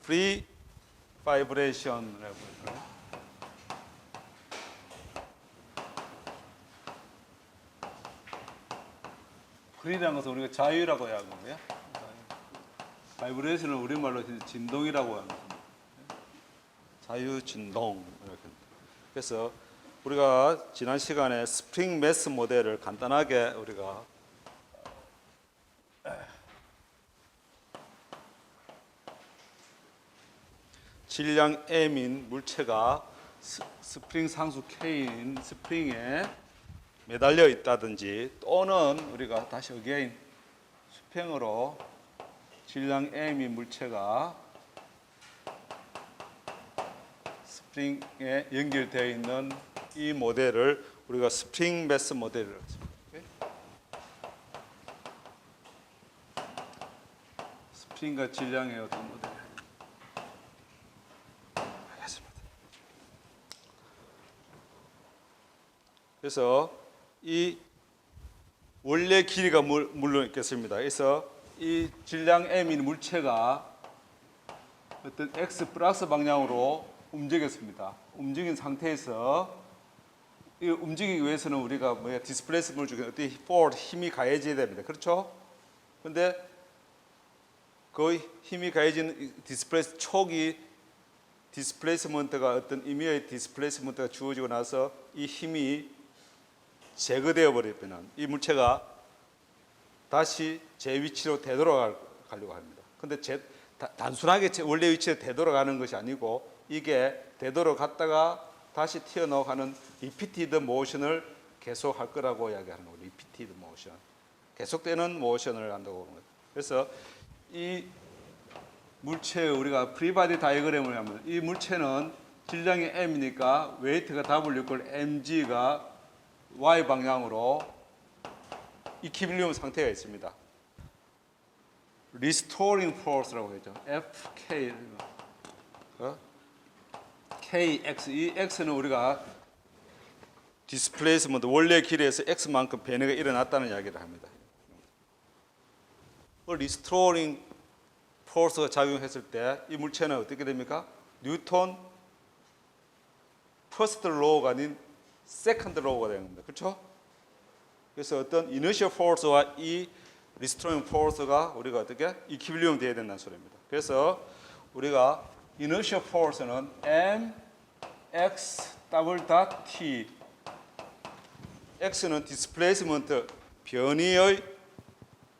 프리 바이브레이션이라고 할까요? 프리라는 것은 우리가 자유라고 하는 거고요. 바이브레이션은 우리말로 진동이라고 하는 겁니다. 자유 진동 이렇게. 그래서 우리가 지난 시간에 스프링 매스 모델을 간단하게 우리가 질량 M인 물체가 스프링 상수 K인 스프링에 매달려 있다든지 또는 우리가 다시 어게인 수평으로 질량 M인 물체가 스프링에 연결되어 있는 이 모델을 우리가 스프링 매스 모델이라고 합니다. 스프링과 질량의 어떤 모델. 알겠습니다. 그래서 이 원래 길이가 물론 있겠습니다. 그래서 이 질량 M인 물체가 어떤 X 플러스 방향으로 움직였습니다. 움직인 상태에서 이 움직이기 위해서는 우리가 디스플레이스먼트 중에 어떤 힘이 가해져야 됩니다. 그렇죠? 근데 그 힘이 가해진 초기 디스플레이스먼트가 어떤 의미의 디스플레이스먼트가 주어지고 나서 이 힘이 제거되어 버리면 이 물체가 다시 제 위치로 되돌아가려고 합니다. 근데 단순하게 원래 위치에 되돌아가는 것이 아니고 이게 되돌아갔다가 다시 튀어나가는 리피티드 모션을 계속 할 거라고 이야기하는 거예요. 리피티드 모션. 계속되는 모션을 한다고 하는 거예요. 그래서 이 물체의 우리가 프리바디 다이어그램을 하면 이 물체는 질량이 M이니까 웨이트가 W 걸 mg가 Y 방향으로 이퀴빌리움 상태가 있습니다. Restoring Force라고 했죠. FK KX 이 X는 우리가 디스플레이스먼트 원래 길이에서 X만큼 변화가 일어났다는 이야기를 합니다. 리스토링 포스가 작용했을 때 이 물체는 어떻게 됩니까? 뉴턴 퍼스트 로우가 아닌 세컨드 로우가 되는 겁니다. 그렇죠? 그래서 어떤 이너셜 포스와 이 리스토링 포스가 우리가 어떻게 이퀴빌리움 돼야 된다는 소리입니다. 그래서 우리가 이너셜 포스는 mx 더블 닷 t x는 디스플레이스먼트 변이의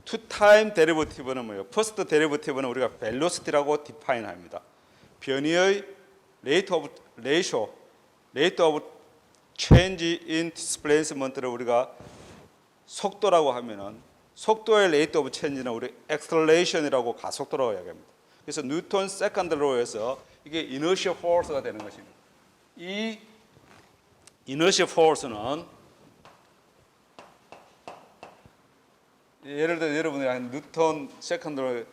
투 타임 데리버티브는 뭐예요? 퍼스트 데리버티브는 우리가 벨로시티라고 디파인 합니다. 변이의 레이트 오브 체인지 인 디스플레이스먼트를 우리가 속도라고 하면은 속도의 레이트 오브 체인지는 우리 엑셀레이션이라고 가속도라고 이야기합니다. 그래서 뉴턴 세컨드 로에서 이게 이너셜 포스가 되는 것입니다. 이 이너셜 포스는 예를 들어 여러분이 한 뉴턴 세컨드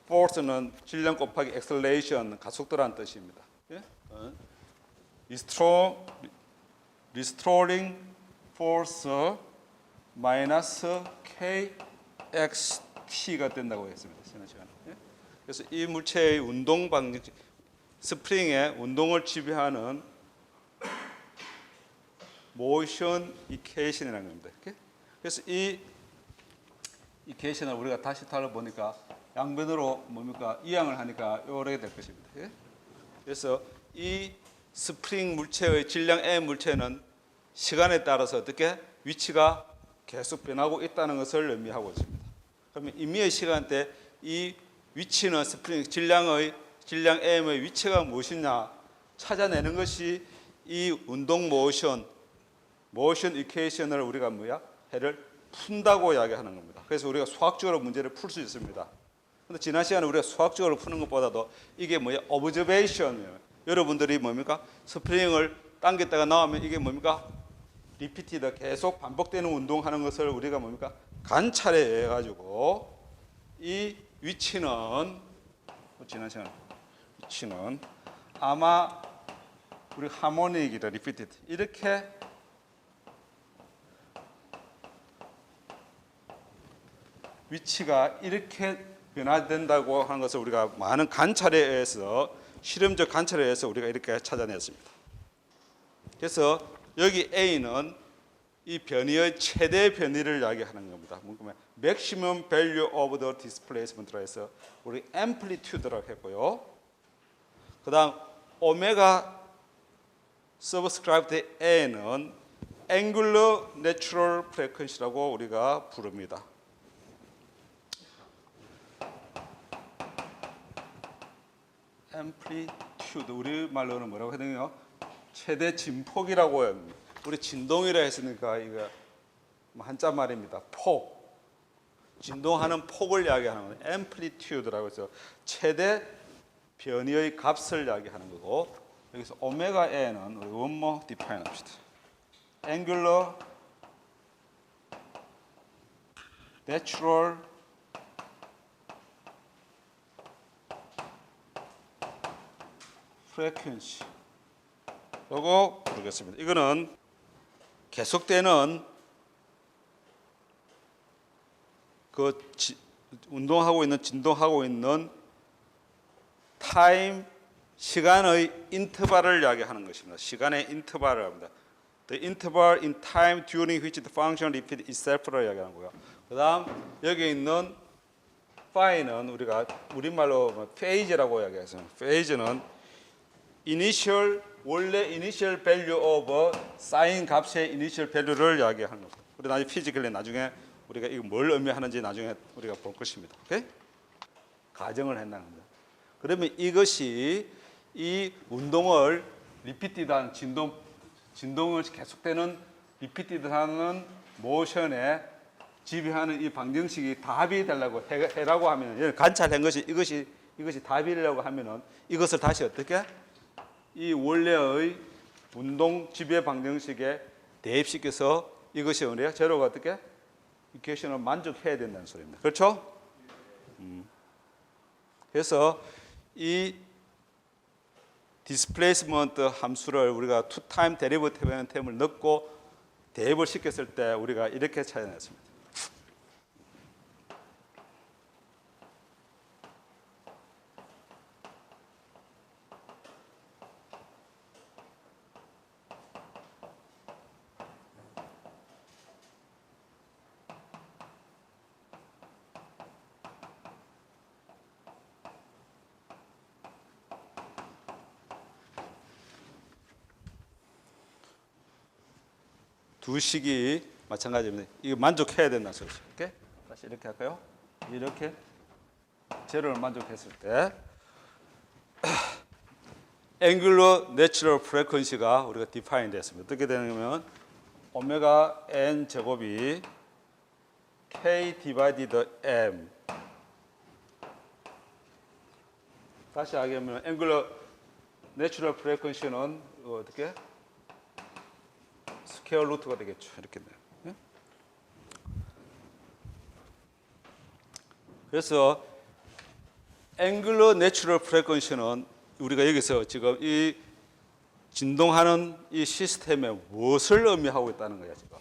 포스는 질량 곱하기 엑셀레이션 가속도라는 뜻입니다. 예? 리스토링 포스 마이너스 kxt가 된다고 했습니다. 지난 시간에. 예? 그래서 이 물체의 운동 방식, 스프링의 운동을 지배하는 모션 이케이션이라는 겁니다. 이렇게? 그래서 이 이케이션을 우리가 다시 달아보니까 양변으로 뭡니까? 이항을 하니까 이렇게 될 것입니다. 예? 그래서 이 스프링 물체의 질량 M 물체는 시간에 따라서 어떻게 위치가 계속 변하고 있다는 것을 의미하고 있습니다. 그러면 임의의 시간대 이 위치는 스프링 질량 M의 위치가 무엇이냐 찾아내는 것이 이 운동 모션 이퀘이션을 우리가 해를 푼다고 이야기하는 겁니다. 그래서 우리가 수학적으로 문제를 풀 수 있습니다. 근데 지난 시간에 우리가 수학적으로 푸는 것보다도 이게 오브저베이션이에요. 여러분들이 스프링을 당겼다가 나오면 이게 리피티드 계속 반복되는 운동하는 것을 우리가 관찰해 가지고 이 위치는 지난 시간 위치는 아마 우리 하모닉이다 리피티드 이렇게 위치가 이렇게 변화된다고 하는 것을 우리가 많은 관찰에 의해서 실험적 관찰에 의해서 우리가 이렇게 찾아냈습니다. 그래서 여기 A는 이 변이의 최대 변이를 이야기하는 겁니다. maximum value of the displacement라 해서 우리 amplitude라고 했고요. 그다음 오메가 subscribed N은 angular natural frequency라고 우리가 부릅니다. amplitude 우리 말로는 뭐라고 해야 되나요? 최대 진폭이라고 해요. 우리 진동이라 했으니까 이거 한자 말입니다. 폭. 진동하는 폭을 이야기하는 거예요. amplitude라고 해서 최대 변이의 값을 이야기하는 거고 여기서 오메가 n은 우리 원모 디파인 합시다. angular natural frequency 라고 부르겠습니다. 이거는 계속되는 운동하고 있는 진동하고 있는 타임 시간의 인터벌을 이야기하는 것입니다. 시간의 인터벌을 합니다. The interval in time during which the function repeats itself를 이야기하는 거고요. 그다음 여기 있는 phi는 우리가 우리말로 phase라고 이야기해서 phase는 원래 initial value of sin 값의 initial value를 이야기하는 겁니다. 우리 나중에 피지컬리 나중에 우리가 이거 뭘 의미하는지 나중에 우리가 볼 것입니다. 오케이? 가정을 한다는 겁니다. 그러면 이것이 이 운동을 리피티드한 진동을 계속되는 리피티드하는 모션에 지배하는 이 방정식이 답이 되려고 해라고 하면 관찰한 것이 이것이 답이라고 하면은 이것을 다시 어떻게 이 원래의 운동 지배 방정식에 대입시켜서 이것이 우리가 제로가 어떻게 이퀘이션을 만족해야 된다는 소리입니다. 그렇죠? 그래서 이 디스플레이스먼트 함수를 우리가 투 타임 데리버티브라는 템을 넣고 대입을 시켰을 때 우리가 이렇게 찾아냈습니다. 두 식이 마찬가지입니다. 이거 만족해야 된다는 소리죠. 오케이? 다시 이렇게 할까요? 이렇게 제로를 만족했을 때 angular natural frequency가 우리가 define 됐습니다. 어떻게 되냐면 오메가 n 제곱이 k divided m 다시 하면 angular natural frequency는 어떻게 스퀘어 루트가 되겠죠. 이렇게 돼요. 네? 그래서 angular natural frequency는 우리가 여기서 지금 이 진동하는 이 시스템에 무엇을 의미하고 있다는 거야, 지금.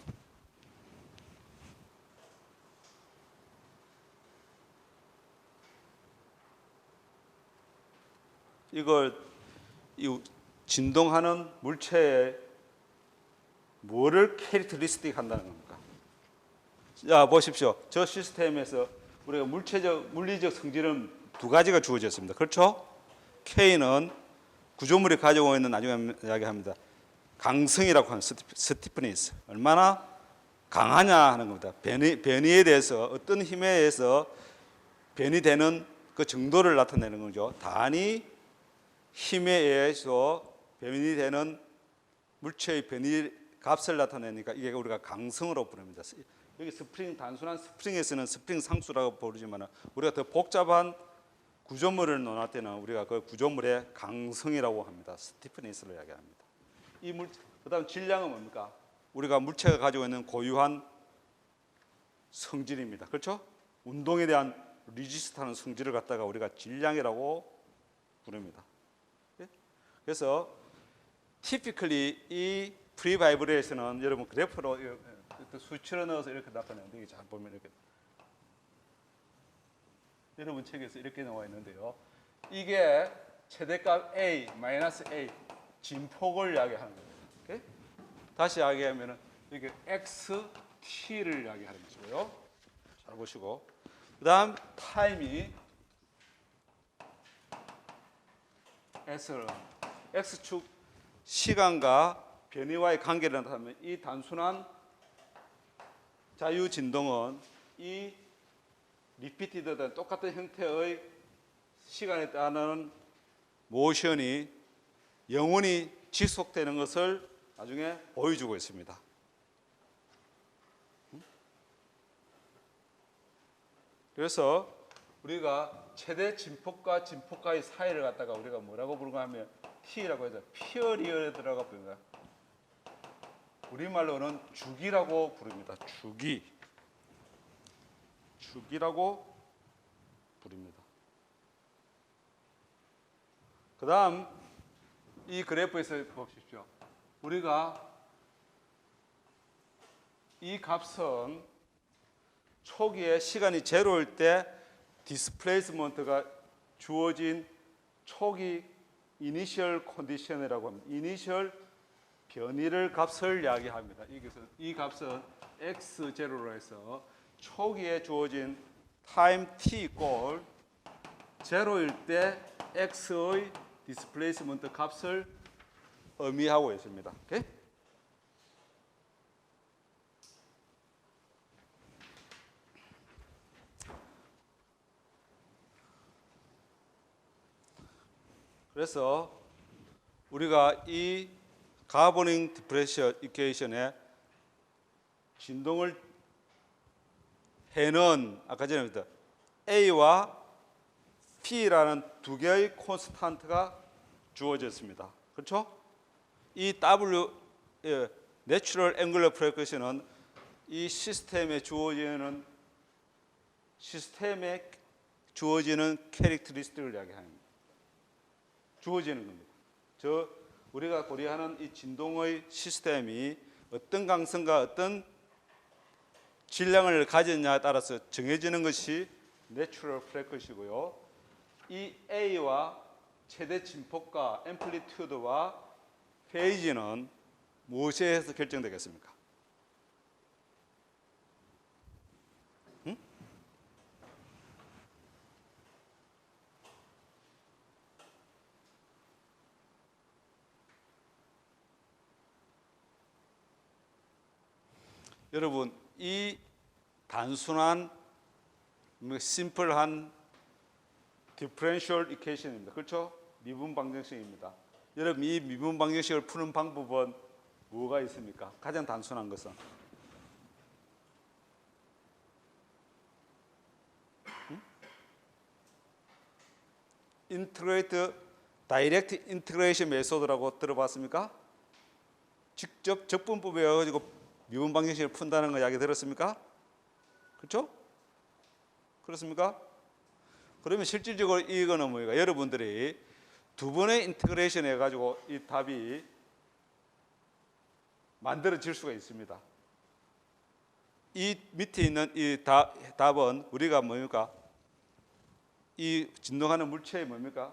이걸 이 진동하는 물체에 뭐를 캐릭터리스틱 한다는 겁니까? 자, 보십시오. 저 시스템에서 우리가 물리적 성질은 두 가지가 주어졌습니다. 그렇죠? K는 구조물이 가지고 있는 나중에 이야기합니다. 강성이라고 하는 스티프니스. 얼마나 강하냐 하는 겁니다. 변이에 대해서 어떤 힘에 의해서 변이되는 그 정도를 나타내는 거죠. 단위 힘에 의해서 변이되는 물체의 변이 값을 나타내니까 이게 우리가 강성으로 부릅니다. 여기 스프링 단순한 스프링에서는 스프링 상수라고 부르지만 우리가 더 복잡한 구조물을 논할 때는 우리가 그 구조물의 강성이라고 합니다. 스티프니스를 이야기합니다. 그다음 질량은 뭡니까? 우리가 물체가 가지고 있는 고유한 성질입니다. 그렇죠? 운동에 대한 리지스트하는 성질을 갖다가 우리가 질량이라고 부릅니다. 그래서 typically 이 프리바이브레이션은 여러분 그래프로 수치로 넣어서 이렇게 나타내는데 잘 보면 이렇게 여러분 책에서 이렇게 나와 있는데요. 이게 최대값 A, 마이너스 A, 진폭을 이야기하는 겁니다. 오케이? 다시 이야기하면 이게 XT를 이야기하는 것이고요. 잘 보시고. 그 다음 타임이 X축 시간과 변이와의 관계를 나타내면 이 단순한 자유 진동은 이 리피티드된 똑같은 형태의 시간에 따른 모션이 영원히 지속되는 것을 나중에 보여주고 있습니다. 그래서 우리가 최대 진폭과 진폭과의 사이를 갖다가 우리가 뭐라고 부르는가 하면 T라고 해서 피어리어드라고 부릅니다. 우리말로는 주기라고 부릅니다. 주기라고 부릅니다. 그 다음 이 그래프에서 보십시오. 우리가 이 값은 초기에 시간이 제로일 때 디스플레이스먼트가 주어진 초기 이니셜 컨디션이라고 합니다. 이니셜 변이를 값을 이야기합니다. 이 값은 x0로 해서 초기에 주어진 타임 t 꼴 제로일 때 x의 디스플레이스먼트 값을 의미하고 있습니다. 오케이? 그래서 우리가 이 가버닝 디프레션 이퀘이션에 진동을 해는 아까 전에 말했던 A와 P라는 두 개의 콘스탄트가 주어졌습니다. 그렇죠? 이 W 내추럴 앵글러 프리퀘션은 이 시스템에 주어지는 캐릭터리스틱을 이야기합니다. 주어지는 겁니다. 우리가 고려하는 이 진동의 시스템이 어떤 강성과 어떤 질량을 가졌냐에 따라서 정해지는 것이 내추럴 프리퀘션이고요. 이 A와 최대 진폭과 앰플리튜드와 페이지는 무엇에 의해서 결정되겠습니까? 여러분 이 단순한 심플한 디퍼런셜 이퀘이션입니다. 그렇죠? 미분 방정식입니다. 여러분 이 미분 방정식을 푸는 방법은 뭐가 있습니까? 가장 단순한 것은 인트그레이트 다이렉트 인티그레이션 메소드라고 들어봤습니까? 직접 적분법에 가지고 미분 방정식을 푼다는 거 이야기 들었습니까? 그렇죠? 그렇습니까? 그러면 실질적으로 이거는 뭐예요? 여러분들이 두 번의 인티그레이션 해가지고 이 답이 만들어질 수가 있습니다. 이 밑에 있는 이 답은 우리가 뭡니까? 이 진동하는 물체의 뭡니까?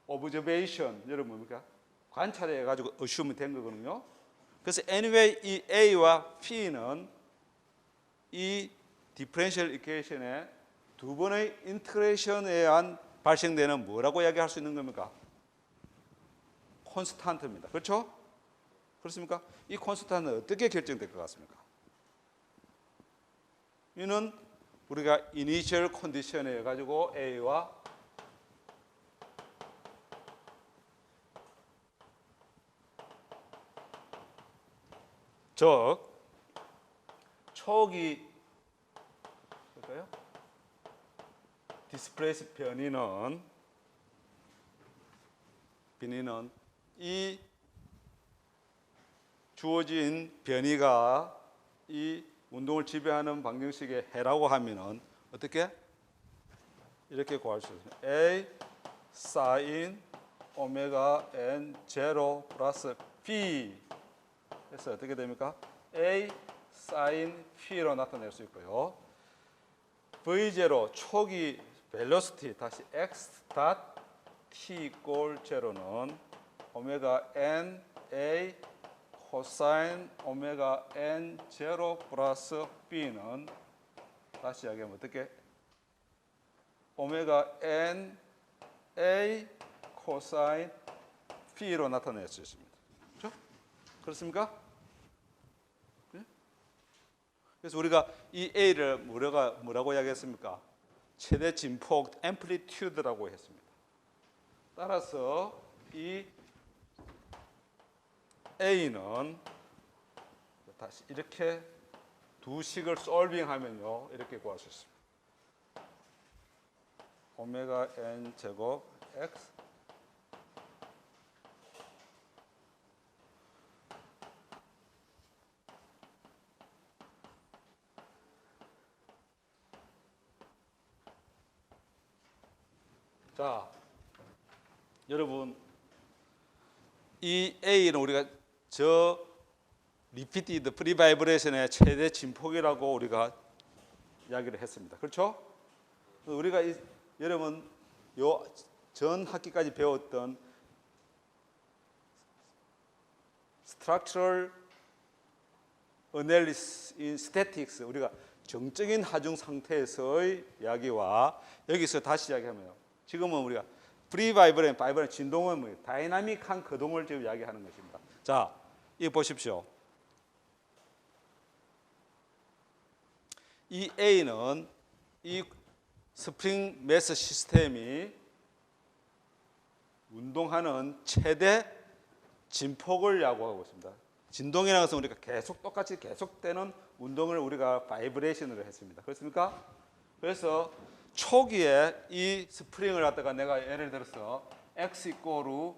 오브저베이션, 여러분 뭡니까? 관찰해 가지고 어시우면 된 거거든요. 그래서 anyway 이 A와 P는 이 디퍼런셜 이퀘이션의 두 번의 인티그레이션에 의한 발생되는 뭐라고 이야기할 수 있는 겁니까? 콘스탄트입니다. 그렇죠? 그렇습니까? 이 콘스탄트는 어떻게 결정될 것 같습니까? 이는 우리가 이니셜 컨디션에 가지고 A와 즉 초기 볼까요? 디스플레이스 변이는 이 주어진 변이가 이 운동을 지배하는 방정식의 해라고 하면은 어떻게? 이렇게 구할 수 있습니다. A sin 오메가 n 제로 플러스 B 그래서 어떻게 됩니까? A sin P로 나타낼 수 있고요. V0 초기 velocity 다시 x 닷 t 이꼴 제로는 오메가 n a 코사인 오메가 n 제로 플러스 b는 다시 이야기하면 어떻게 오메가 n a 코사인 b로 나타낼 수 있습니다. 그렇죠? 그렇습니까? 그래서 우리가 이 a를 뭐라고 이야기했습니까? 최대 진폭 앰플리튜드라고 했습니다. 따라서 이 a는 다시 이렇게 두 식을 솔빙하면요 이렇게 구할 수 있습니다. 오메가 n 제곱 x 자, 여러분 이 A는 우리가 저 리피티드 프리바이브레이션의 최대 진폭이라고 우리가 이야기를 했습니다. 그렇죠? 우리가 여러분 요 전 학기까지 배웠던 Structural Analysis in Statics 우리가 정적인 하중 상태에서의 이야기와 여기서 다시 이야기하면 지금은 우리가 프리바이브레이션 진동은 뭐예요? 다이나믹한 거동을 지금 이야기하는 것입니다. 자, 이거 보십시오. 이 A는 이 스프링 매스 시스템이 운동하는 최대 진폭을 야구하고 있습니다. 진동이라는 것은 우리가 계속 똑같이 계속되는 운동을 우리가 바이브레이션으로 했습니다. 그렇습니까? 그래서 초기에 이 스프링을 갖다가 내가 예를 들어서 x 이꼬르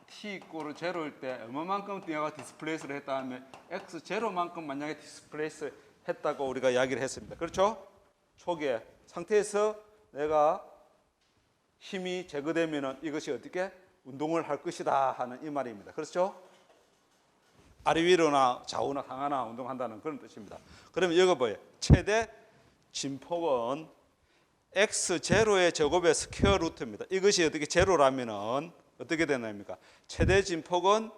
t 이꼬르 제로일 때 얼마만큼 내가 디스플레이스를 했다 하면 x 제로만큼 만약에 디스플레이스 했다고 우리가 이야기를 했습니다. 그렇죠? 초기에 상태에서 내가 힘이 제거되면 이것이 어떻게 운동을 할 것이다 하는 이 말입니다. 그렇죠? 아래 위로나 좌우나 상하나 운동한다는 그런 뜻입니다. 그러면 이거 뭐예요? 최대 진폭은 x0의 제곱의 스퀘어 루트입니다. 이것이 어떻게 제로라면은 어떻게 되나입니까? 최대 진폭은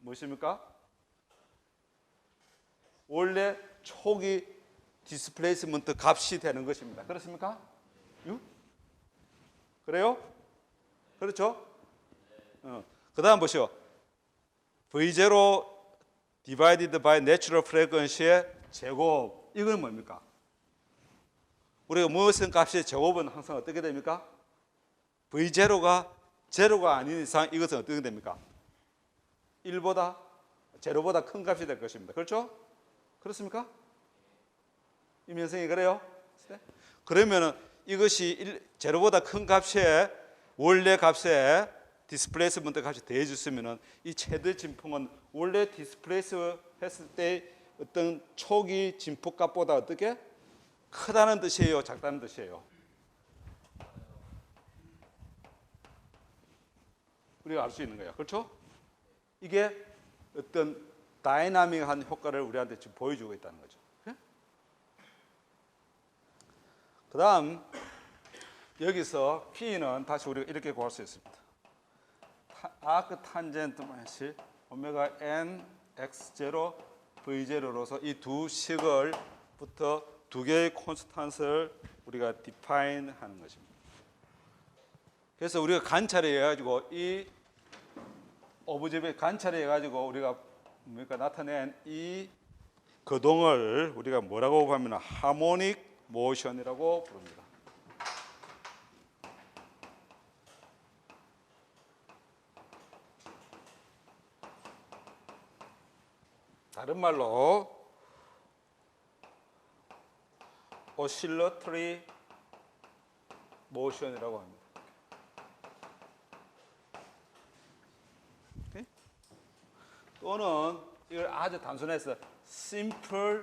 무엇입니까? 원래 초기 디스플레이스먼트 값이 되는 것입니다. 그렇습니까? 그래요? 그렇죠? 그 다음 보시오. V0 divided by natural frequency의 제곱. 이건 뭡니까? 우리가 무엇은 값의 제곱은 항상 어떻게 됩니까? V0가 제로가 아닌 이상 이것은 어떻게 됩니까? 1보다 제로보다 큰 값이 될 것입니다. 그렇죠? 그렇습니까? 임현성이 그래요? 네? 그러면은 이것이 제로보다 큰 값의 원래 값에 디스플레이스먼트 값이 더해졌으면은 이 최대 진폭은 원래 디스플레이스 했을 때 어떤 초기 진폭 값보다 어떻게 크다는 뜻이에요, 작다는 뜻이에요. 우리가 알 수 있는 거예요. 그렇죠? 이게 어떤 다이나믹한 효과를 우리한테 지금 보여주고 있다는 거죠. 그 다음 여기서 P는 다시 우리가 이렇게 구할 수 있습니다. 아크 탄젠트 마이너스 오메가 n x0 v0로서 이 두 식을부터 두 개의 콘스탄트를 우리가 디파인 하는 것입니다. 그래서 우리가 관찰해 가지고 이 오브젝트에 관찰해 가지고 우리가 뭡니까 나타낸 이 거동을 우리가 뭐라고 하면 하모닉 모션이라고 부릅니다. 다른 말로 오실러터리 모션이라고 합니다. 오케이? 또는 이걸 아주 단순해서 simple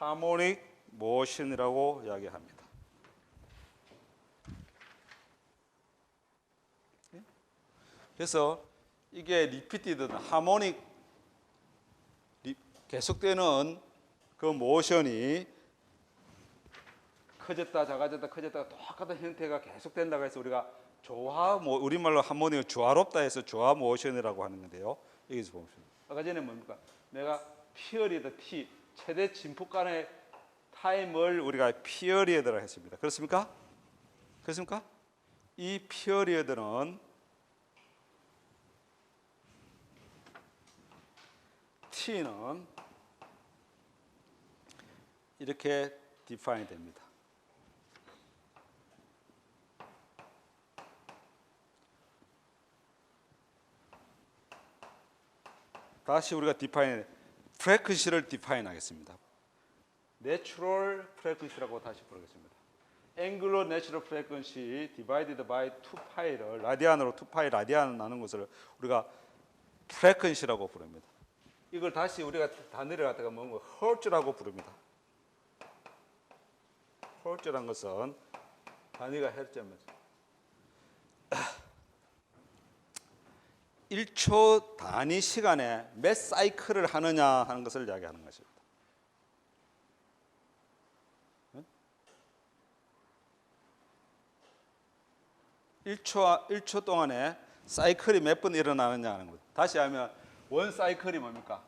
harmonic 모션이라고 이야기합니다. 그래서 이게 리피티드 하모닉 계속되는 그 모션이 커졌다 작아졌다 커졌다 똑같은 형태가 계속 된다고 해서 우리가 우리말로 하모니가 조화롭다 해서 조화 모션이라고 하는 건데요. 여기서 보시면 아까 전에 뭡니까? 내가 피어리드 T 최대 진폭 간의 타임을 우리가 피어리드라고 했습니다. 그렇습니까? 그렇습니까? 이 피어리드는 T는 이렇게 디파인 됩니다. 다시 우리가 프레퀀시를 디파인 하겠습니다. 내추럴 프레퀀시라고 다시 부르겠습니다. 앵글러 내추럴 프레퀀시 디바이디드 바이 2파이를 라디안으로 2파이 라디안 나눈 것을 우리가 프레퀀시라고 부릅니다. 이걸 다시 우리가 단위를 갖다가 뭔가 허츠라고 부릅니다. 허츠란 것은 단위가 헤르츠입니다. 1초 단위 시간에 몇 사이클을 하느냐 하는 것을 이야기하는 것입니다. 1초 동안에 사이클이 몇 번 일어나느냐 하는 것. 다시 하면 원 사이클이 뭡니까?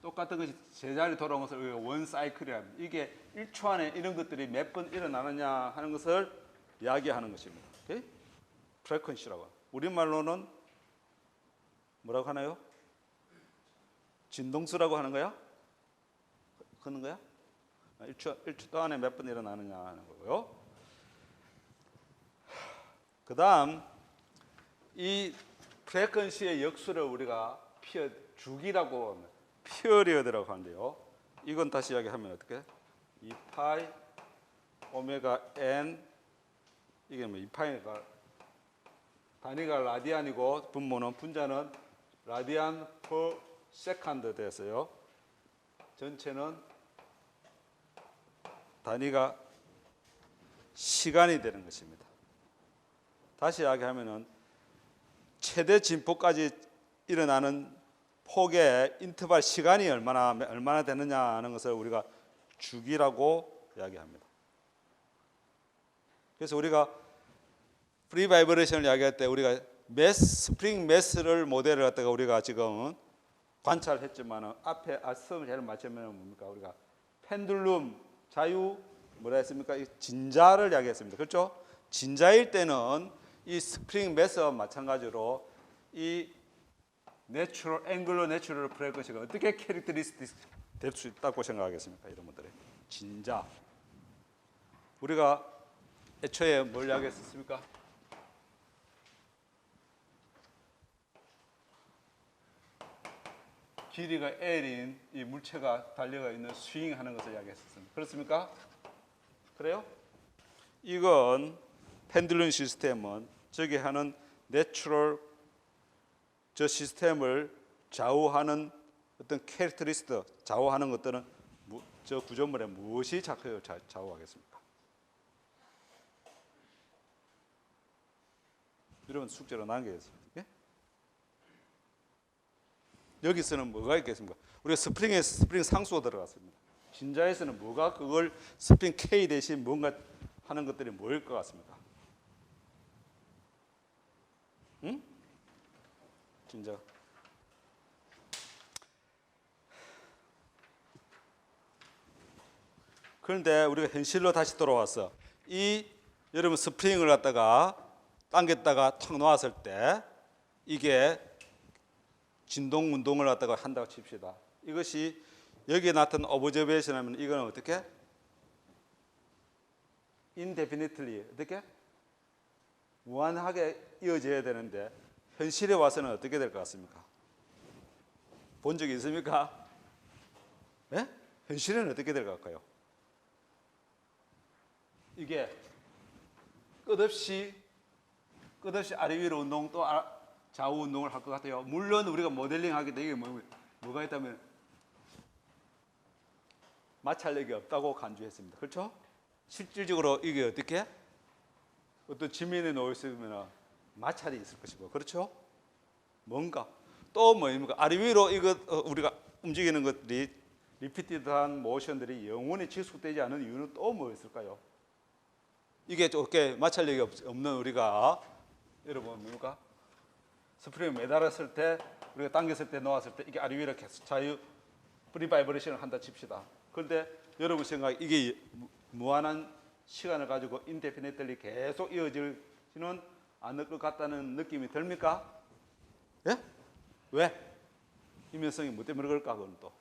똑같은 것이 제자리 돌아온 것을 우리가 원 사이클이라 합니다. 이게 1초 안에 이런 것들이 몇 번 일어나느냐 하는 것을 이야기하는 것입니다. 오케이? 프레퀀시라고. 우리말로는 뭐라고 하나요? 진동수라고 하는 거야? 그런 거야? 1초 동안에 몇 번 일어나느냐 하는 거고요. 그 다음 이 프레퀀시의 역수를 우리가 주기라고 합니다. 피어리어드라고 하는데요. 이건 다시 이야기하면 어떻게? 2파이 오메가 n 이게 뭐 2파이가 단위가 라디안이고 분자는 라디안 per 세컨드 됐어요. 전체는 단위가 시간이 되는 것입니다. 다시 이야기하면은 최대 진폭까지 일어나는 폭의 인터벌 시간이 얼마나 되느냐 하는 것을 우리가 주기라고 이야기합니다. 그래서 우리가 프리 바이브레이션을 이야기할 때 우리가 스프링 매스를 모델을 갖다가 우리가 지금 관찰했지만 앞에 아성을 제일 맞추면 뭡니까? 우리가 펜듈룸 자유 뭐라 했습니까? 진자를 이야기했습니다. 그렇죠? 진자일 때는 이 스프링 매스와 마찬가지로 이 내추럴 앵글러 내추럴 프레퀀시가 어떻게 캐릭터리스틱 될 수 있다고 생각하겠습니까? 이런 분들의 진자. 우리가 애초에 뭘 이야기했습니까? 길이가 L인 이 물체가 달려가 있는 스윙하는 것을 이야기했습니다. 그렇습니까? 그래요? 이건 펜듈럼 시스템은 저기 하는 내추럴 저 시스템을 좌우하는 어떤 캐릭터리스트, 좌우하는 것들은 저 구조물에 무엇이 좌우하겠습니까? 여러분 숙제로 남겨야겠습니다. 예? 여기서는 뭐가 있겠습니까? 우리가 스프링에서 스프링 상수가 들어갔습니다. 진자에서는 뭐가 그걸 스프링 K 대신 뭔가 하는 것들이 뭐일 것 같습니까? 응? 진짜. 그런데 우리가 현실로 다시 돌아왔어. 이 여러분 스프링을 갖다가 당겼다가 탁 놓았을 때 이게 진동 운동을 갖다가 한다고 칩시다. 이것이 여기에 나타난 오브저베이션 하면 이거는 어떻게? indefinitely 어떻게? 무한하게 이어져야 되는데 현실에 와서는 어떻게 될 것 같습니까? 본 적이 있습니까? 네? 현실에는 어떻게 될 것 같아요? 이게 끝없이 아래 위로 운동 또 좌우 운동을 할 것 같아요. 물론 우리가 모델링 하게 되게 뭐가 있다면 마찰력이 없다고 간주했습니다. 그렇죠? 실질적으로 이게 어떻게? 어떤 지면에 놓여 있으면 마찰이 있을 것이고, 그렇죠? 뭔가 또 뭐입니까? 아래 위로 이거 우리가 움직이는 것들이 리피티드한 모션들이 영원히 지속되지 않은 이유는 또 뭐였을까요? 이게 어깨 마찰력이 없는 우리가 여러분 뭡니까? 스프링을 매달았을 때 우리가 당겼을 때 놓았을 때 이게 아래 위로 계속 자유 프리 바이브레이션을 한다 칩시다. 그런데 여러분 생각 이게 무한한 시간을 가지고 인데피니틀리 계속 이어지지는 않을 것 같다는 느낌이 듭니까? 예? 왜? 이면성이 뭐 때문에 그럴까? 그건 또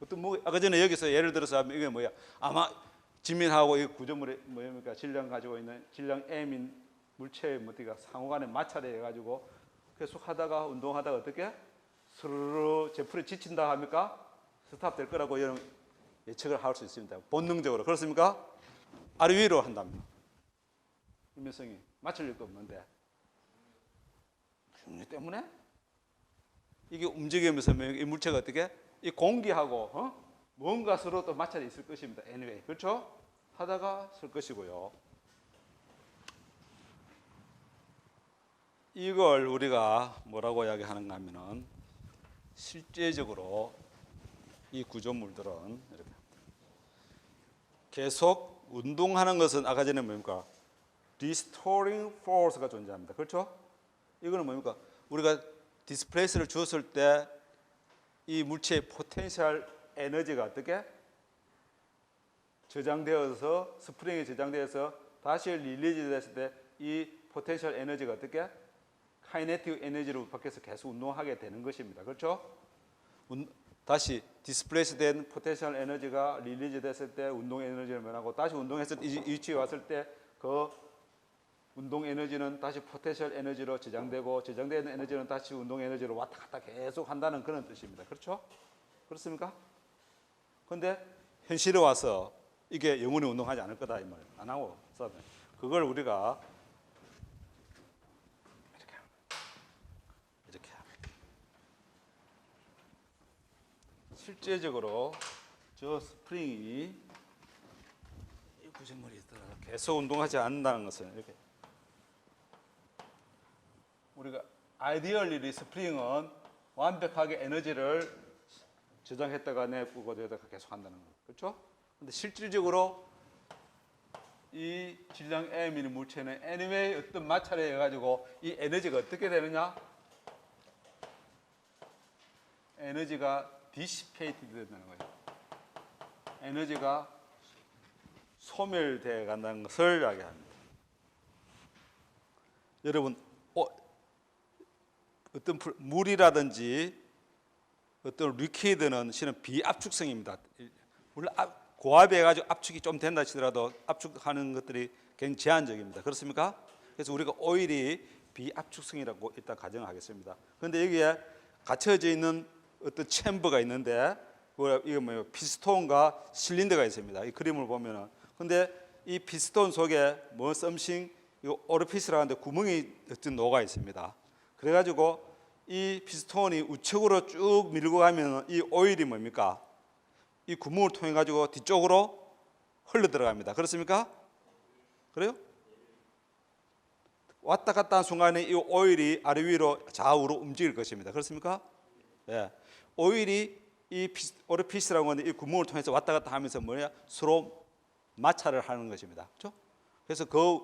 어떤 뭐 아까 전에 여기서 예를 들어서 이게 뭐야? 아마 지민하고 이 구조물의 뭐입니까? 질량 가지고 있는 질량 M인 물체의 뭐가 상호간에 마찰해 가지고 계속 하다가 운동하다가 어떻게 스르르 제풀이 지친다 합니까? 스탑 될 거라고 이런 예측을 할 수 있습니다. 본능적으로 그렇습니까? 아래 위로 한답니다. 이면성이 마찰력도 없는데 중력 때문에 이게 움직이면서 이 물체가 어떻게 이 공기하고 뭔가 서로 또 마찰이 있을 것입니다. anyway 그렇죠? 하다가 쓸 것이고요. 이걸 우리가 뭐라고 이야기하는가 하면은 실제적으로 이 구조물들은 이렇게 계속 운동하는 것은 아까 전에 뭡니까? restoring force가 존재합니다. 그렇죠? 이거는 뭡니까? 우리가 디스플레이스를 주었을 때 이 물체의 포텐셜 에너지가 어떻게 저장되어서 스프링에 저장되어서 다시 릴리즈 됐을 때 이 포텐셜 에너지가 어떻게 카이네틱 에너지로 바뀌어서 계속 운동하게 되는 것입니다. 그렇죠? 다시 디스플레이스 된 포텐셜 에너지가 릴리즈 됐을 때 운동 에너지를 변하고 다시 운동했을 때 이 위치에 왔을 때 그 운동 에너지는 다시 포텐셜 에너지로 저장되고 저장되는 에너지는 다시 운동 에너지로 왔다 갔다 계속 한다는 그런 뜻입니다. 그렇죠? 그렇습니까? 그런데 현실에 와서 이게 영원히 운동하지 않을 거다 이 말이에요. 안 하고 그걸 우리가 이렇게 실제적으로 저 스프링이 이 구조물이 있더라 계속 운동하지 않는다는 것은 이렇게 우리가 아이디얼리 스프링은 완벽하게 에너지를 저장했다가 내뿜고 내다가 계속 한다는 거예요. 그렇죠? 근데 실질적으로 이 질량 M인 물체는 anyway 어떤 마찰에 의해 가지고 이 에너지가 어떻게 되느냐? 에너지가 dissipated 된다는 거예요. 에너지가 소멸되어 간다는 것을 이야기합니다. 여러분 어떤 물이라든지 어떤 리퀴드는 실은 비압축성입니다. 물론 고압에 가지고 압축이 좀 된다 하더라도 압축하는 것들이 굉장히 제한적입니다. 그렇습니까? 그래서 우리가 오일이 비압축성이라고 일단 가정하겠습니다. 그런데 여기에 갇혀져 있는 어떤 챔버가 있는데 이거 뭐예요? 피스톤과 실린더가 있습니다. 이 그림을 보면은 근데 이 피스톤 속에 뭐 썸씽 오리피스라고 하는데 구멍이 어떤 녹아 있습니다. 그래가지고 이 피스톤이 우측으로 쭉 밀고 가면 이 오일이 뭡니까? 이 구멍을 통해 가지고 뒤쪽으로 흘러 들어갑니다. 그렇습니까? 그래요? 왔다 갔다 하는 순간에 이 오일이 아래 위로 좌우로 움직일 것입니다. 그렇습니까? 예. 오일이 이 오리피스라고 하는 이 구멍을 통해서 왔다 갔다 하면서 뭐냐? 서로 마찰을 하는 것입니다. 그렇죠? 그래서 그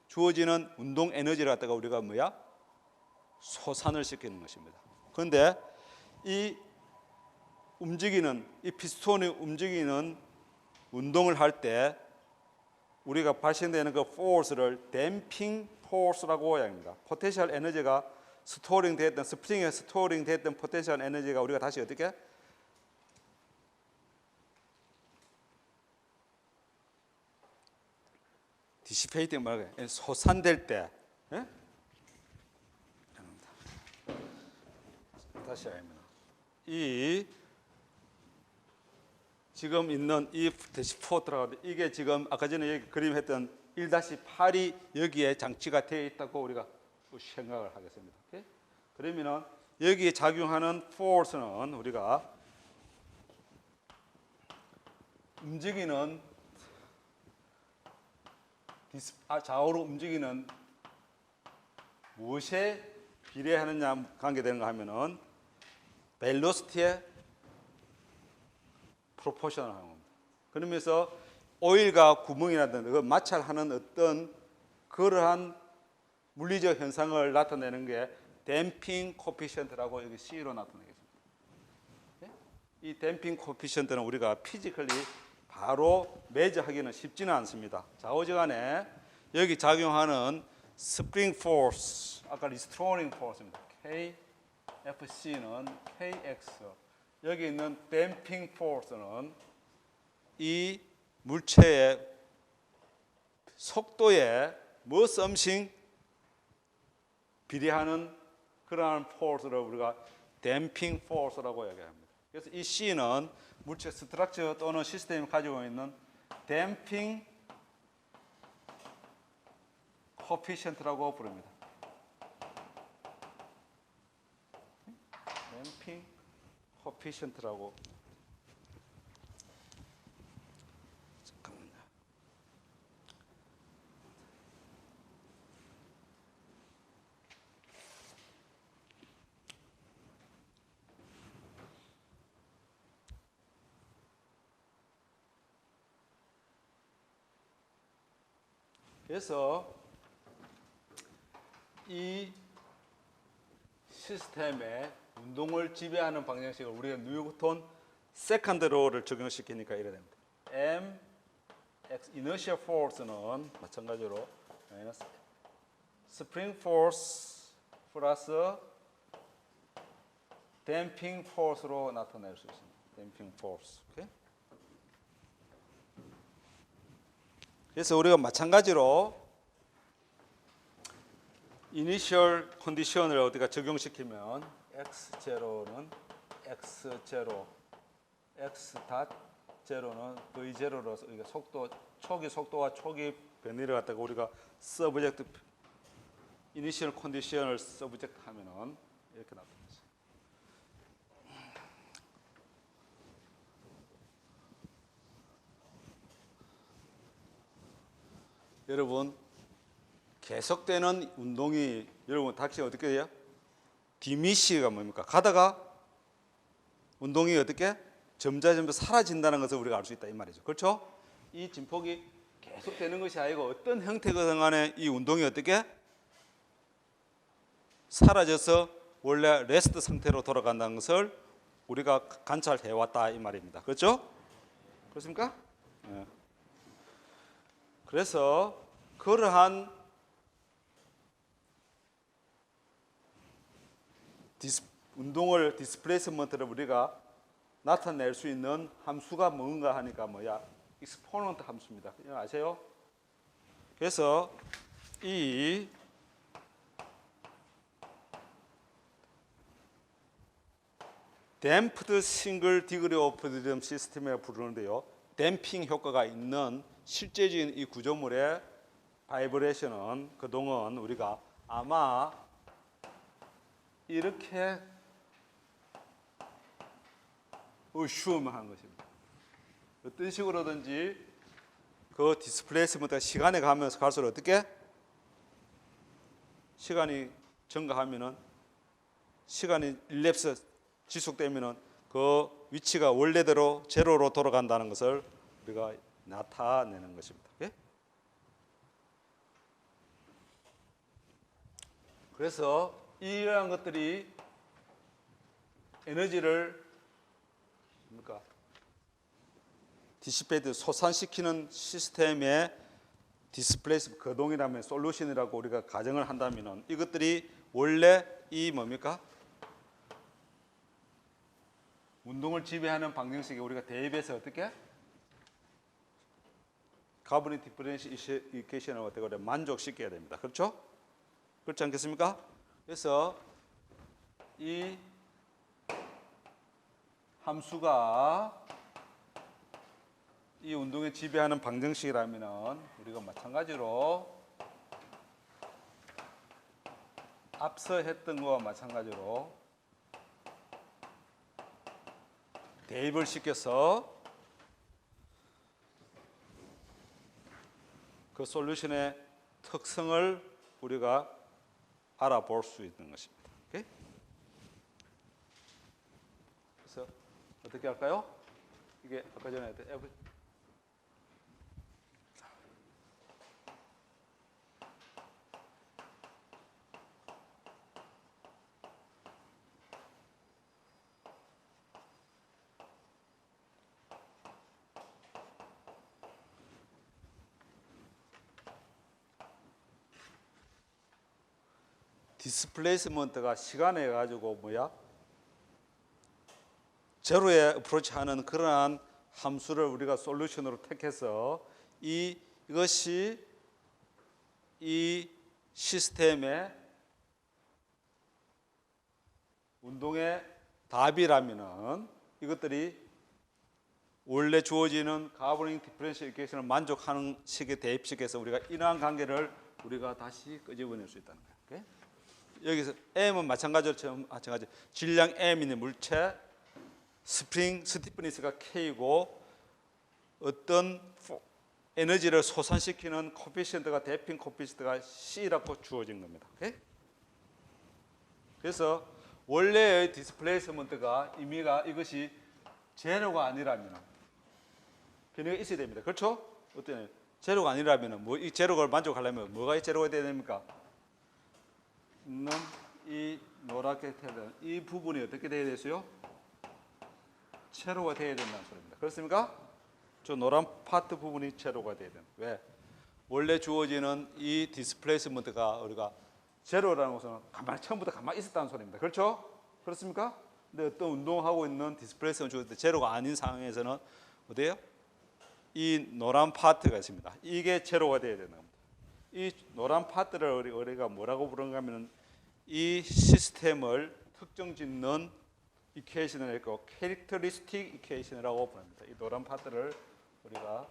주어지는 운동 에너지를 갖다가 우리가 뭐야? 소산을 시키는 것입니다. 그런데 이 움직이는 이 피스톤이 움직이는 운동을 할 때 우리가 발생되는 그 포스를 댐핑 포스라고 이야기합니다. 포텐셜 에너지가 스토링 됐던 스프링에 스토링 됐던 포텐셜 에너지가 우리가 다시 어떻게 디시페이팅 말하게 소산될 때 예? 다시 합니다. 이 지금 있는 이 대시포트라고 이게 지금 아까 전에 여기 그림했던 1-8이 여기에 장치가 되어 있다고 우리가 생각을 하겠습니다. 오케이? 그러면은 여기에 작용하는 포스는 우리가 움직이는 좌우로 움직이는 무엇에 비례하느냐 관계되는가 하면은 벨로시티에 프로포셔널 하는 겁니다. 그러면서 오일과 구멍이라든지 그 마찰하는 어떤 그러한 물리적 현상을 나타내는 게 댐핑 코피션트라고 여기 C로 나타내겠습니다. 이 댐핑 코피션트는 우리가 피지컬리 바로 매저하기는 쉽지는 않습니다. 좌우지간에 여기 작용하는 스프링 포스, 아까 리스토닝 포스입니다. KFC는 KX. 여기 있는 댐핑 포스는 이 물체의 속도에 something 비례하는 그러한 포스를 우리가 댐핑 포스라고 이야기합니다. 그래서 이 C는 물체 스트럭처 또는 시스템이 가지고 있는 댐핑 코피션트라고 부릅니다. 댐핑 코피션트라고. 잠깐만요. 그래서 이 시스템의 운동을 지배하는 방정식을 우리가 뉴턴 세컨드 로를 적용시키니까 이래 됩니다. M X inertial force는 마찬가지로 마이너스 스프링 포스 플러스 댐핑 포스로 나타낼 수 있습니다. 댐핑 포스. 오케이? 그래서 우리가 마찬가지로 이니셜 컨디션을 어디가 적용시키면 x0는 x0, x.0는 v0로서 이게 속도 초기 속도와 초기 변이를 갖다가 우리가 서브젝트 이니셜 컨디션을 서브젝트 하면은 이렇게 나타나죠. 여러분 계속되는 운동이 여러분 다시 어떻게 돼요? 디미시가 뭡니까? 가다가 운동이 어떻게 점점 사라진다는 것을 우리가 알 수 있다 이 말이죠. 그렇죠? 이 진폭이 계속되는 것이 아니고 어떤 형태거든 간에 이 운동이 어떻게 사라져서 원래 레스트 상태로 돌아간다는 것을 우리가 관찰해 왔다 이 말입니다. 그렇죠? 그렇습니까? 네. 그래서 그러한 운동을 디스플레이스먼트를 우리가 나타낼 수 있는 함수가 뭔가 하니까 뭐야? 익스포넌트 함수입니다. 아세요? 그래서 이 댐프드 싱글 디그리 오브 프리덤 시스템이라고 부르는데요. 댐핑 효과가 있는 실제적인 이 구조물의 바이브레이션은 그동안 우리가 아마 이렇게 assume한 것입니다. 어떤 식으로든지 그 디스플레이스먼트가 시간에 가면서 갈수록 어떻게 시간이 증가하면은 시간이 일랩스 지속되면은 그 위치가 원래대로 제로로 돌아간다는 것을 우리가 나타내는 것입니다. 예? 그래서 이러한 것들이 에너지를 뭡니까? 디시페이트 소산시키는 시스템의 디스플레이스 거동이라면 솔루션이라고 우리가 가정을 한다면은 이것들이 원래 이 뭡니까? 운동을 지배하는 방정식에 우리가 대입해서 어떻게 가버닝 디퍼런시 이퀘이션을 어떻게 만족시켜야 됩니다. 그렇죠? 그렇지 않겠습니까? 그래서 이 함수가 이 운동에 지배하는 방정식이라면은 우리가 마찬가지로 앞서 했던 거와 마찬가지로 대입을 시켜서 그 솔루션의 특성을 우리가 알아볼 수 있는 것입니다. 오케이? 그래서 어떻게 할까요? 이게 아까 전에 디스플레이스먼트가 시간에 가지고 뭐야? 제로에 어프로치하는 그러한 함수를 우리가 솔루션으로 택해서 이것이 이 시스템의 운동의 답이라면은 이것들이 원래 주어지는 가버닝 디퍼런셜 이퀘이션을 만족하는 식에 대입식해서 우리가 이러한 관계를 우리가 다시 끄집어낼 수 있다는 거예요. 오케이? 여기서 M은 마찬가지로 질량 M 있는 물체, 스프링 스티프니스가 K고 어떤 에너지를 소산시키는 코피시언트가 대핑 코피시언트가 C라고 주어진 겁니다. 오케이? 그래서 원래의 디스플레이스먼트가 의미가 이것이 제로가 아니라면 변이가 있어야 됩니다. 그렇죠? 어때요? 제로가 아니라면 이 제로를 만족하려면 뭐가 제로가 돼야 됩니까? 이 노랗게 되는 이 부분이 어떻게 돼야 되겠어요? 제로가 돼야 된다는 소리입니다. 그렇습니까? 저 노란 파트 부분이 제로가 돼야 된다. 왜? 원래 주어지는 이 디스플레이스먼트가 우리가 제로라는 것은 처음부터 가만히 있었다는 소리입니다. 그렇죠? 그렇습니까? 근데 어떤 운동하고 있는 디스플레이스먼트 주어질 때 제로가 아닌 상황에서는 어때요? 이 노란 파트가 있습니다. 이게 제로가 돼야 되는 겁니다. 이 노란 파트를 우리가 뭐라고 부르는가 하면 이 시스템을 특정 짓는 이퀘이션을 했고 캐릭터리스틱 이퀘이션이라고 부릅니다. 이 노란 파트를 우리가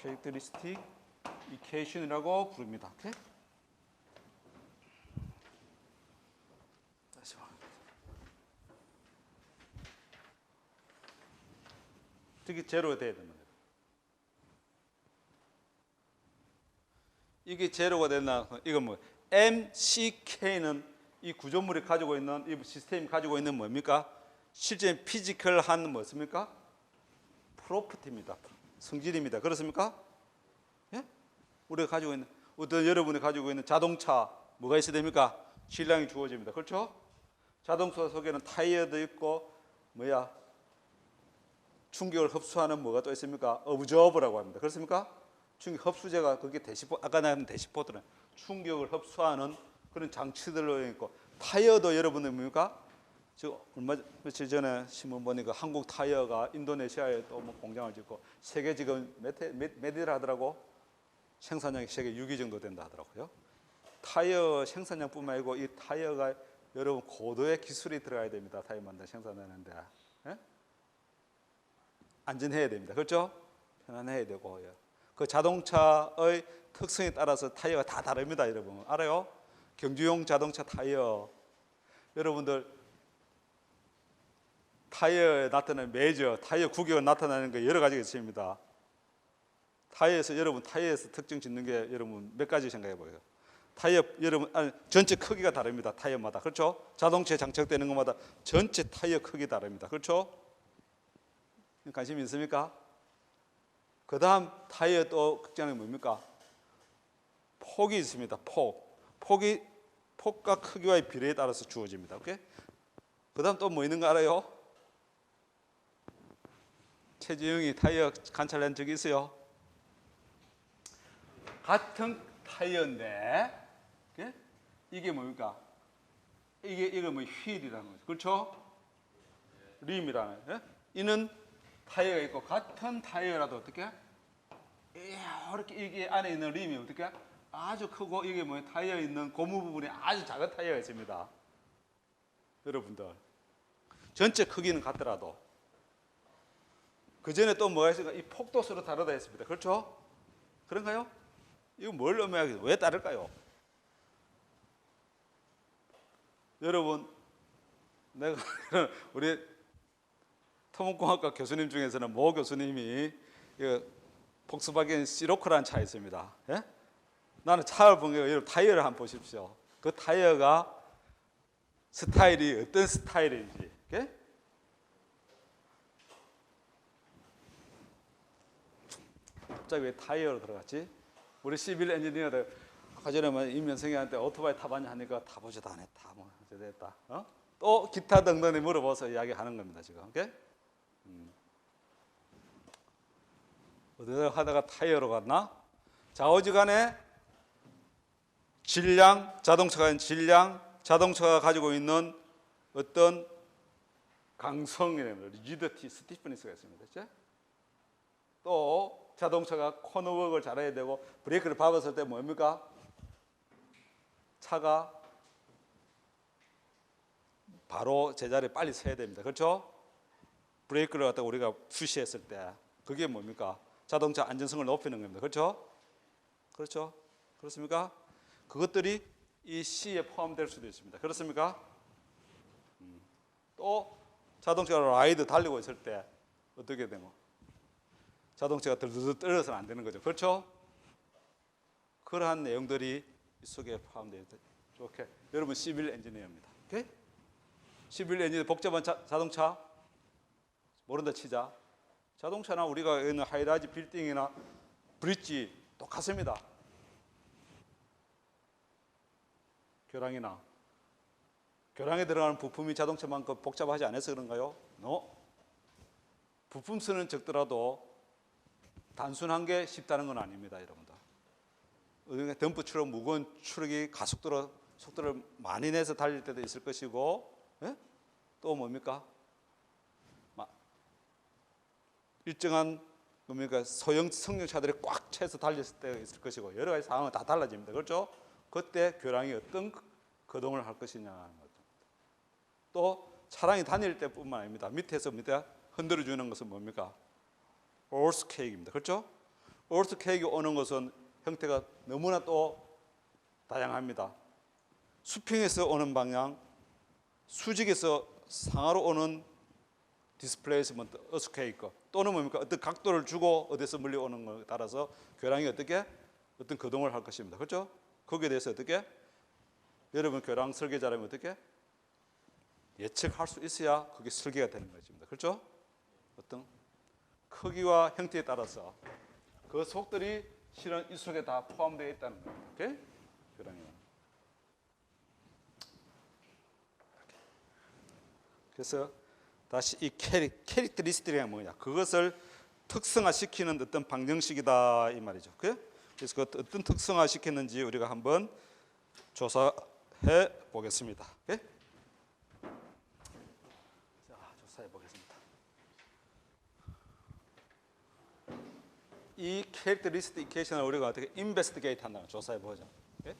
캐릭터리스틱 이퀘이션이라고 부릅니다. 오케이? 다시 봐. 특히 제로가 돼야 됩니다. 이게 제로가 된다. 이건 뭐 MCK는 이 구조물이 가지고 있는 이 시스템이 가지고 있는 뭡니까? 실제 피지컬한 뭐습니까? 프로퍼티입니다. 성질입니다. 그렇습니까? 예? 우리가 가지고 있는 어떤 여러분이 가지고 있는 자동차 뭐가 있어야 됩니까? 질량이 주어집니다. 그렇죠? 자동차 속에는 타이어도 있고 뭐야? 충격을 흡수하는 뭐가 또 있습니까? 어브저버라고 합니다. 그렇습니까? 충격 흡수제가 그게 아까 나온 대시포트는 충격을 흡수하는 그런 장치들로 있고 타이어도 여러분들 뭡니까? 지금 며칠 전에 신문 보니까 한국 타이어가 인도네시아에 또 뭐 공장을 짓고 세계 지금 몇 일 하더라고? 생산량이 세계 6위 정도 된다 하더라고요. 타이어 생산량뿐만 아니고 이 타이어가 여러분 고도의 기술이 들어가야 됩니다. 타이어 만든 생산하는데. 예? 안전해야 됩니다. 그렇죠? 편안해야 되고. 그 자동차의 특성에 따라서 타이어가 다 다릅니다. 여러분 알아요? 경주용 자동차 타이어 여러분들 타이어에 나타나는 메이저 타이어 구경에 나타나는 게 여러 가지가 있습니다. 타이어에서 여러분 타이어에서 특징 짓는 게 여러분 몇 가지 생각해 보세요. 타이어 여러분 전체 크기가 다릅니다. 타이어마다 그렇죠? 자동차에 장착되는 것마다 전체 타이어 크기 다릅니다. 그렇죠? 관심 있습니까? 그 다음 타이어 또 극장이 뭡니까? 폭이 있습니다. 폭과 크기와의 비례에 따라서 주어집니다. 오케이? 그 다음 또 뭐 있는 거 알아요? 최지영이 타이어 관찰한 적이 있어요? 같은 타이어인데 오케이? 이게 뭡니까? 이게 뭐 휠이라는 거죠. 그렇죠? 림이라는 예? 이는 타이어가 있고 같은 타이어라도 어떻게? 이렇게 이게 안에 있는 림이 어떻게? 아주 크고 이게 뭐 타이어에 있는 고무 부분이 아주 작은 타이어가 있습니다. 여러분들 전체 크기는 같더라도 그 전에 또 뭐가 있을까? 이 폭도 서로 다르다 했습니다. 그렇죠? 그런가요? 이거 뭘 의미하겠어요? 왜 다를까요? 여러분 내가 우리 토목공학과 교수님 중에서는 모 교수님이 폭스바겐 시로크라는 차 있습니다. 예? 나는 차를 본 게 여러분 타이어를 한번 보십시오. 그 타이어가 스타일이 어떤 스타일인지. 오케이? 갑자기 왜 타이어로 들어갔지? 우리 시빌 엔지니어들 아까 전에 임현성이한테 오토바이 타봤냐 하니까 타보지도 않았다. 뭐 어쨌다. 또 기타 등등에 물어봐서 이야기하는 겁니다. 지금. 오케이? 어디다 하다가 타이어로 갔나? 좌우지간에 질량, 자동차가 질량, 자동차가 가지고 있는 어떤 강성이라는 리지디티, 스티프니스가 있습니다. 그렇죠? 또 자동차가 코너웍을 잘해야 되고 브레이크를 밟았을 때 뭡니까? 차가 바로 제자리에 빨리 서야 됩니다. 그렇죠? 브레이크를 갖다가 우리가 푸시했을 때 그게 뭡니까? 자동차 안전성을 높이는 겁니다. 그렇죠? 그렇죠? 그렇습니까? 그것들이 이 C에 포함될 수도 있습니다. 그렇습니까? 또 자동차가 라이드 달리고 있을 때 어떻게 되고? 자동차가 들들 떨어서는 안 되는 거죠. 그렇죠? 그러한 내용들이 이 속에 포함되어 있다. 오케이. 여러분 시빌 엔지니어입니다. 오케이? 시빌 엔지니어 복잡한 자동차 모른다 치자. 자동차나 우리가 있는 하이라이즈 빌딩이나 브릿지 똑같습니다. 교량에 들어가는 부품이 자동차만큼 복잡하지 않아서 그런가요? No. 부품 수는 적더라도 단순한 게 쉽다는 건 아닙니다, 여러분들. 덤프 트럭, 무거운 트럭이 가속도로 속도를 많이 내서 달릴 때도 있을 것이고, 예? 또 뭡니까? 일정한 뭡니까? 소형 승용차들이 꽉 차서 달렸을 때가 있을 것이고, 여러 가지 상황은 다 달라집니다. 그렇죠? 그때 교량이 어떤 거동을 할 것이냐는 거죠. 또 차량이 다닐 때뿐만 아닙니다. 밑에서 흔들어 주는 것은 뭡니까? 어스케이크입니다. 그렇죠? 어스케이크 오는 것은 형태가 너무나 또 다양합니다. 수평에서 오는 방향, 수직에서 상하로 오는 디스플레이스먼트, 어스케이크 또는 뭡니까? 어떤 각도를 주고 어디서 물려오는 것에 따라서 교량이 어떻게 어떤 거동을 할 것입니다. 그렇죠? 거기에 대해서 어떻게 여러분 교량 설계자라면 어떻게 예측할 수 있어야 그게 설계가 되는 것입니다. 그렇죠? 어떤 크기와 형태에 따라서 그 속들이 실은 이 속에 다 포함되어 있다는 거예요. 오케이? 교량이. 그래서 다시 이 캐릭터리스틱이 뭐냐? 그것을 특성화시키는 어떤 방정식이다 이 말이죠. 그래서 그 어떤 특성화시켰는지 우리가 한번 조사해 보겠습니다. 오케이? 자, 조사해 보겠습니다. 이 캐릭터리스티케이션을 우리가 어떻게 인베스티게이트 한다는 조사해 보죠. 오케이?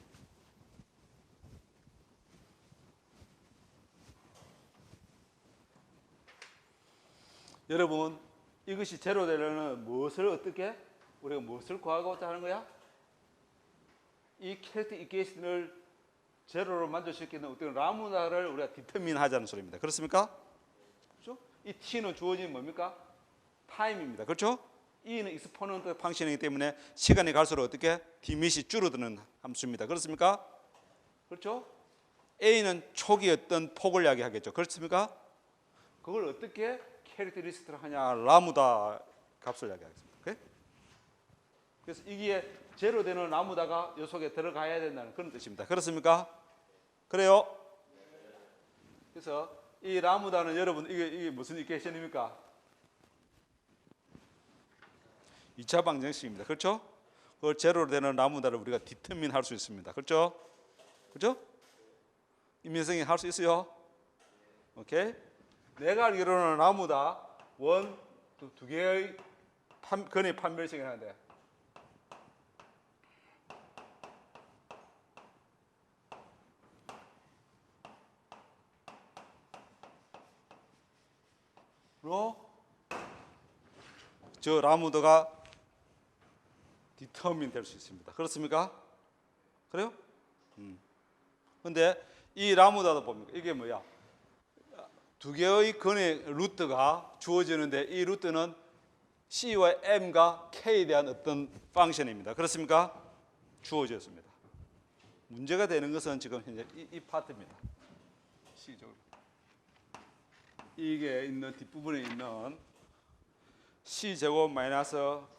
여러분, 이것이 제로 되려면 무엇을 어떻게 우리가 무엇을 구하고자 하는 거야? 이 캐릭터리스티케이션을 제로로 만족시키는 어떤 라무다를 우리가 디터민 하자는 소리입니다. 그렇습니까? 그렇죠? 이 t는 주어진 뭡니까? 타임입니다. 그렇죠? e는 익스포넌트 펑션이기 때문에 시간이 갈수록 어떻게 디밋이 줄어드는 함수입니다. 그렇습니까? 그렇죠? a는 초기 어떤 폭을 이야기하겠죠. 그렇습니까? 그걸 어떻게 캐릭터리스트를 하냐? 라무다 값을 이야기하겠습니다. 오케이? 그래서 이게 제로 되는 라무다가 이 속에 들어가야 된다는 그런 뜻입니다. 그렇습니까? 그래요? 그래서 이 라무다는 여러분 이게 무슨 이퀘이션입니까? 2차 방정식입니다. 그렇죠? 그걸 제로로 되는 라무다를 우리가 디터민 할 수 있습니다. 그렇죠? 그렇죠? 임민성이 할 수 있어요? 오케이? 내가 알기로는 라무다 두 개의 근의 판별식이 하는데 저 라무다가 디터민 될 수 있습니다. 그렇습니까? 그래요? 근데 이 라무다도 봅니까? 이게 뭐야? 두 개의 근의 루트가 주어지는데 이 루트는 C와 M과 K에 대한 어떤 펑션입니다. 그렇습니까? 주어졌습니다. 문제가 되는 것은 지금 현재 이 파트입니다. C적으로. 이게 있는 뒷부분에 있는 C제곱 마이너스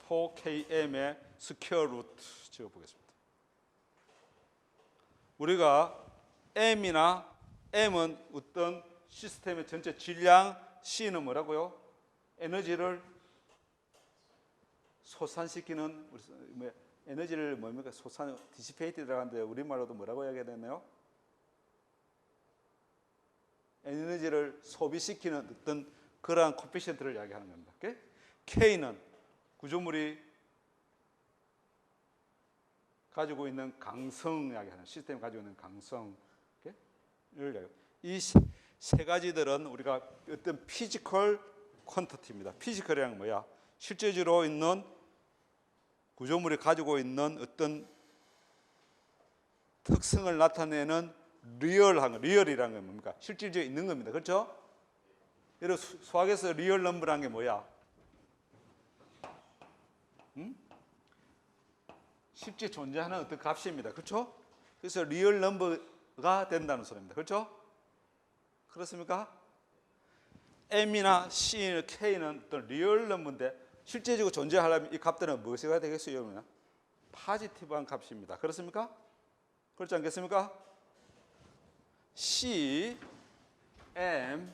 4KM의 스퀘어 루트 적어보겠습니다. 우리가 M이나 M은 어떤 시스템의 전체 질량, C는 뭐라고요? 에너지를 소산시키는 에너지를 뭡니까? 디시페이트 들어가는데 우리말로도 뭐라고 이야기해야 되나요? 에너지를 소비시키는 어떤 그러한 코피션트를 이야기하는 겁니다. 오케이? K는 구조물이 가지고 있는 강성 이야기하는 시스템이 가지고 있는 강성. 이 세 가지들은 우리가 어떤 피지컬 퀀터티입니다. 피지컬이란 뭐야? 실제적으로 있는 구조물이 가지고 있는 어떤 특성을 나타내는 리얼이라는 건 뭡니까? 실질적으로 있는 겁니다. 그렇죠? 예를 들어 수학에서 리얼 넘버라는 게 뭐야? 실제 존재하는 어떤 값입니다. 그렇죠? 그래서 리얼 넘버가 된다는 소리입니다. 그렇죠? 그렇습니까? M이나 C, K는 어떤 리얼 넘버인데 실제적으로 존재하려면 이 값들은 무엇이가 되겠어요? 파지티브한 값입니다. 그렇습니까? 그렇지 않겠습니까? C, M,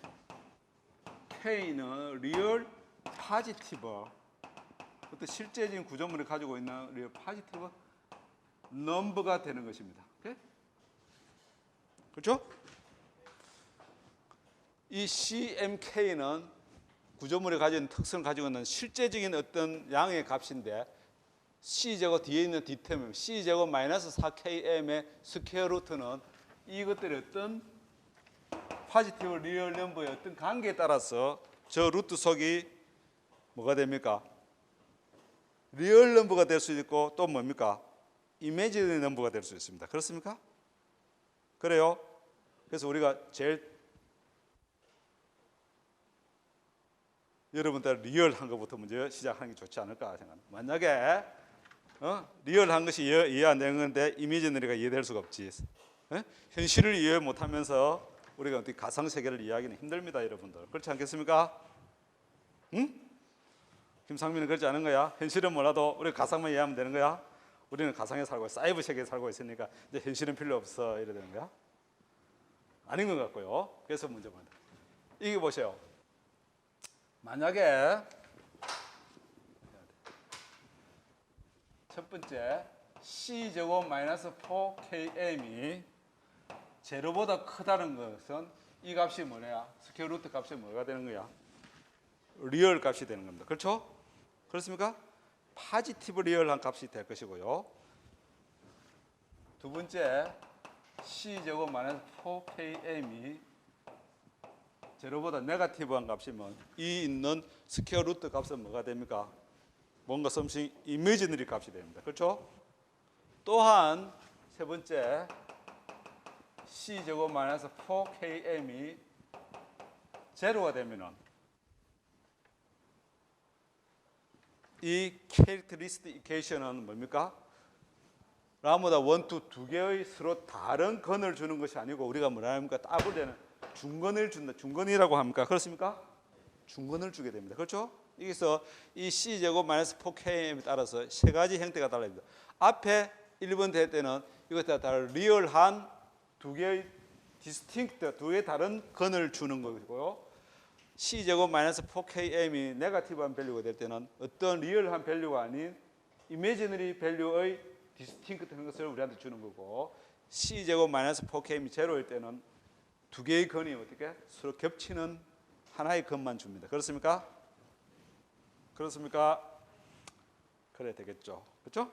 K는 리얼 파지티브 어떤 실제적인 구조물을 가지고 있는 리얼 파지티브 넘버가 되는 것입니다. 오케이? 그렇죠? 이 CMK는 구조물이 가지고 있는 특성을 가지고 있는 실제적인 어떤 양의 값인데 C제곱 뒤에 있는 Dterm C제곱 마이너스 4KM의 스퀘어 루트는 이것들의 어떤 파지티브 리얼 넘버의 어떤 관계에 따라서 저 루트 속이 뭐가 됩니까? 리얼 넘버가 될 수 있고 또 뭡니까? 이미지너리 넘버가 될 수 있습니다. 그렇습니까? 그래요. 그래서 우리가 제일 여러분들 리얼한 것부터 먼저 시작하는 게 좋지 않을까 생각합니다. 만약에 리얼한 것이 이해 안 되는 건데 이미지너리가 이해될 수가 없지. 현실을 이해 못하면서 우리가 어떻게 가상 세계를 이해하기는 힘듭니다, 여러분들. 그렇지 않겠습니까? 응? 김상민은 그렇지 않은 거야. 현실은 몰라도 우리 가상만 이해하면 되는 거야. 우리는 가상에 살고 사이버 세계에 살고 있으니까 이제 현실은 필요 없어 이래 되는 거야. 아닌 것 같고요. 그래서 문제입니다. 이게 보세요. 만약에 첫 번째 C제곱 마이너스 4KM이 제로보다 크다는 것은 이 값이 뭐냐? 스퀘어 루트 값이 뭐가 되는 거야? 리얼 값이 되는 겁니다. 그렇죠? 그렇습니까? 파지티브 리얼한 값이 될 것이고요. 두 번째 C제곱 마이너스 4KM이 제로보다 네거티브한 값이면 이 있는 스퀘어 루트 값은 뭐가 됩니까? 뭔가 something imaginary 값이 됩니다. 그렇죠? 또한 세 번째 C제곱 마이너스 4KM이 제로가 되면은 이 캐릭터리스틱 이퀘이션은 뭡니까? 라모다 1, 2, 두 개의 서로 다른 건을 주는 것이 아니고 우리가 뭐라 합니까? 따블 되는 중건을 준다. 중건이라고 합니까? 그렇습니까? 중건을 주게 됩니다. 그렇죠? 여기서 이 C제곱 마이너스 4KM에 따라서 세 가지 형태가 달라집니다. 앞에 1번 될 때는 이것과 다른 리얼한 두 개의 디스팅크트, 두 개의 다른 건을 주는 것이고요. C제곱 마이너스 4KM이 네거티브한 밸류가 될 때는 어떤 리얼한 밸류가 아닌 이미지너리 밸류의 디스팅크트한 것을 우리한테 주는 거고 C제곱 마이너스 4KM이 제로일 때는 두 개의 건이 어떻게 서로 겹치는 하나의 건만 줍니다. 그렇습니까? 그렇습니까? 그래 되겠죠. 그렇죠?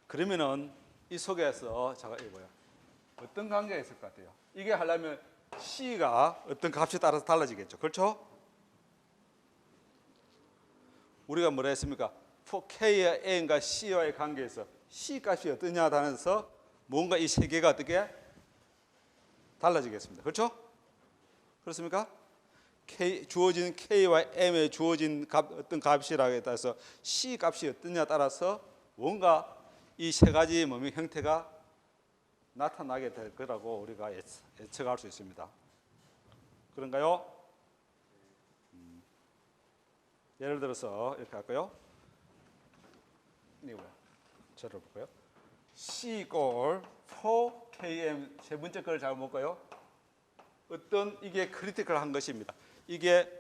그러면은 이 속에서 제가 이거 뭐야? 어떤 관계가 있을 것 같아요? 이게 하려면 C가 어떤 값에 따라서 달라지겠죠. 그렇죠? 우리가 뭐라 했습니까? 4K와 N과 C와의 관계에서 C 값이 어떠냐 하면서 뭔가 이 세 개가 어떻게 달라지겠습니다. 그렇죠? 그렇습니까? 주어진 K와 M에 주어진 어떤 값이라고 따라서 C 값이 어떠냐에 따라서 뭔가 이 세 가지 형태가 나타나게 될 거라고 우리가 예측할 수 있습니다. 그런가요? 예를 들어서 이렇게 할까요? 이게 뭐야? 저를 볼까요? C 꼴 4KM 세 번째 걸 잘 볼까요? 어떤 이게 크리티컬한 것입니다. 이게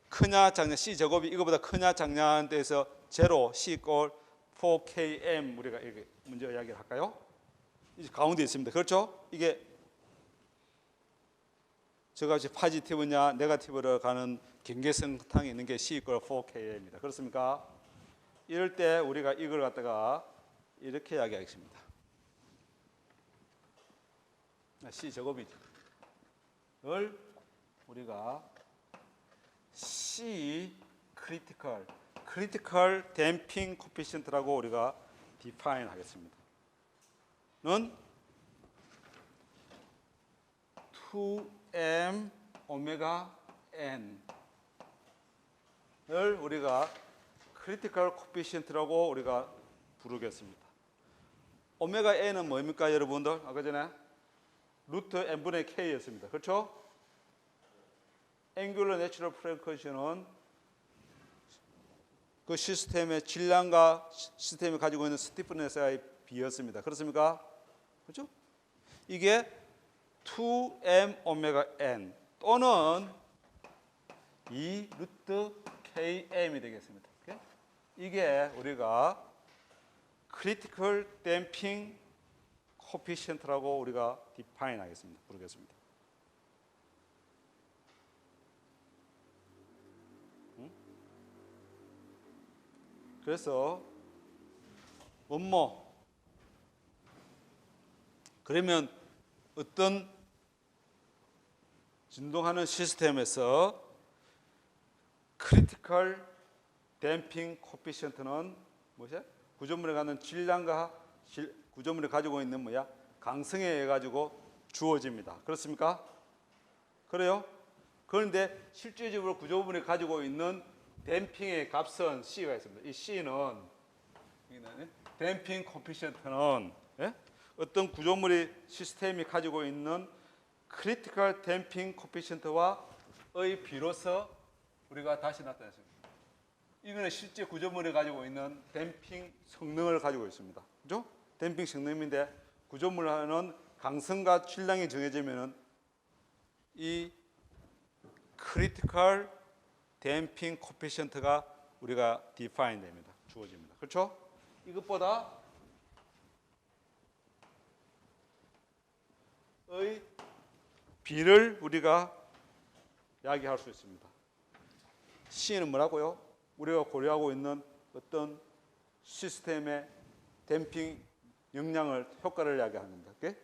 크냐 작냐 C 제곱이 이거보다 크냐 작냐에 대해서 제로 C 꼴 4km 우리가 이렇게 문제 이야기를 할까요? 이제 가운데 있습니다. 그렇죠? 이게 저값이 포지티브냐 네거티브로 가는 경계선 상에 있는 게 C 꼴 4km입니다. 그렇습니까? 이럴 때 우리가 이걸 갖다가 이렇게 이야기하겠습니다. C 제곱이죠. 을 우리가 C 크리티컬 댐핑 코피션트라고 우리가 디파인 하겠습니다. 는 2m 오메가 n을 우리가 크리티컬 코피션트라고 우리가 부르겠습니다. 오메가 n은 뭡니까 여러분들? 아까 전에 루트 n분의 k였습니다. 그렇죠? 앵귤러 내추럴 프리퀀시는 그 시스템의 질량과 시스템이 가지고 있는 스티프네스의 비였습니다. 그렇습니까? 그렇죠? 이게 2m 오메가 n 또는 2 루트 km이 되겠습니다. 이게 우리가 크리티컬 댐핑 코피션트라고 우리가 디파인 하겠습니다. 부르겠습니다. 그래서 그러면 어떤 진동하는 시스템에서 크리티컬 댐핑 코피션트는 뭐죠? 구조물에 가는 질량과 구조물이 가지고 있는 강성에 의해 가지고 주어집니다. 그렇습니까? 그래요? 그런데 실제적으로 구조물이 가지고 있는 댐핑의 값은 C가 있습니다. 이 C는 댐핑 코피션트는 어떤 구조물이 시스템이 가지고 있는 크리티컬 댐핑 코피션트와의 비로소 우리가 다시 나타냈습니다. 이거는 실제 구조물이 가지고 있는 댐핑 성능을 가지고 있습니다. 그죠? 댐핑 성능인데 구조물하는 강성과 질량이 정해지면은 이 크리티컬 댐핑 코피션트가 우리가 디파인 됩니다. 주어집니다. 그렇죠? 이것보다 의 비를 우리가 이야기할 수 있습니다. C는 뭐라고요? 우리가 고려하고 있는 어떤 시스템의 댐핑 역량을 효과를 이야기하는 겁니다. 오케이?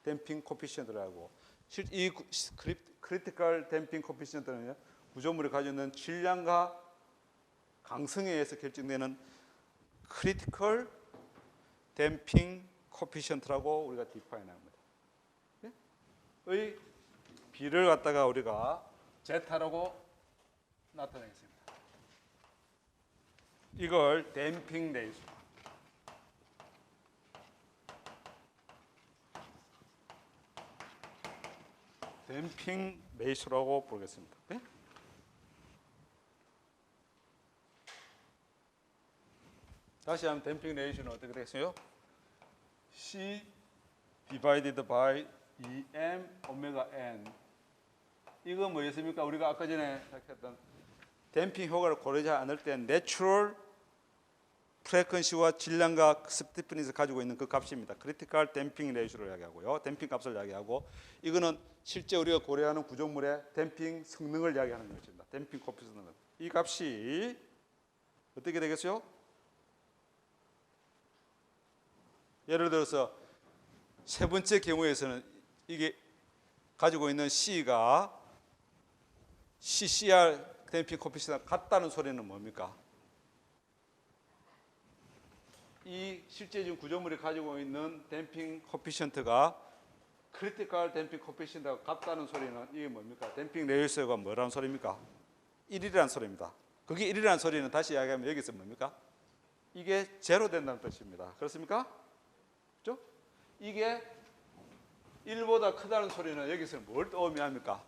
댐핑 코피션트라고. 이 크리티컬 댐핑 코피션트는 구조물이 가지고 있는 질량과 강성에 의해서 결정되는 크리티컬 댐핑 코피션트라고 우리가 디파인 합니다. 의 비를 갖다가 우리가 제타라고 나타내겠습니다. 이걸 댐핑 레이소. 댐핑 레이소라고 부르겠습니다. 네? 다시 한번 댐핑 레이소는 어떻게 되겠어요? C divided by 2m 오메가 n. 이거 뭐였습니까? 우리가 아까 전에 했던 댐핑 효과를 고려하지 않을 때 내추럴 프리퀀시와 질량과 스티프니스 가지고 있는 그 값입니다. 크리티컬 댐핑 레이쇼를 이야기하고요. 댐핑 값을 이야기하고 이거는 실제 우리가 고려하는 구조물의 댐핑 성능을 이야기하는 것입니다. 댐핑 코피션트. 이 값이 어떻게 되겠어요? 예를 들어서 세 번째 경우에서는 이게 가지고 있는 C가 CCR 댐핑 코피션트가 같다는 소리는 뭡니까? 이 실제적인 구조물이 가지고 있는 댐핑 코피션트가 크리티컬 댐핑 코피션트가 같다는 소리는 이게 뭡니까? 댐핑 레이소가 뭐라는 소리입니까? 1이라는 소리입니다. 그게 1이라는 소리는 다시 이야기하면 여기서 뭡니까? 이게 제로 된다는 뜻입니다. 그렇습니까? 그렇죠? 이게 1보다 크다는 소리는 여기서 뭘 의미합니까?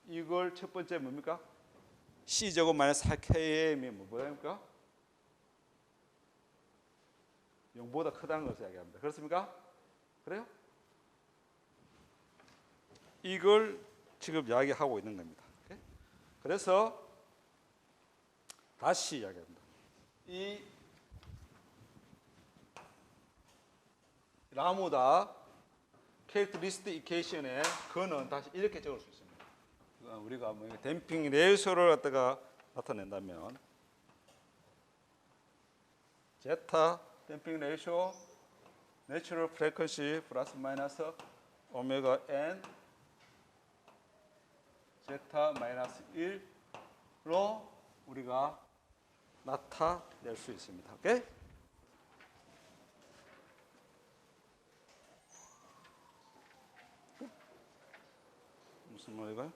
이걸 첫 번째 뭡니까? C제곱 마이너스 4Km이 뭐랍니까? 0보다 크다는 것을 이야기합니다. 그렇습니까? 그래요? 이걸 지금 이야기하고 있는 겁니다. 오케이? 그래서 다시 이야기합니다. 이 라무다 캐릭터리스틱 이퀘이션의 그는 다시 이렇게 적을 수 있습니다. 우리가 뭐 댐핑 레이소를 갖다가 나타낸다면 제타 댐핑 레이쇼 내추럴 프리퀀시 플러스 마이너스 오메가 n 제타 마이너스 1로 우리가 나타낼 수 있습니다. 오케이? 무슨 말이가요?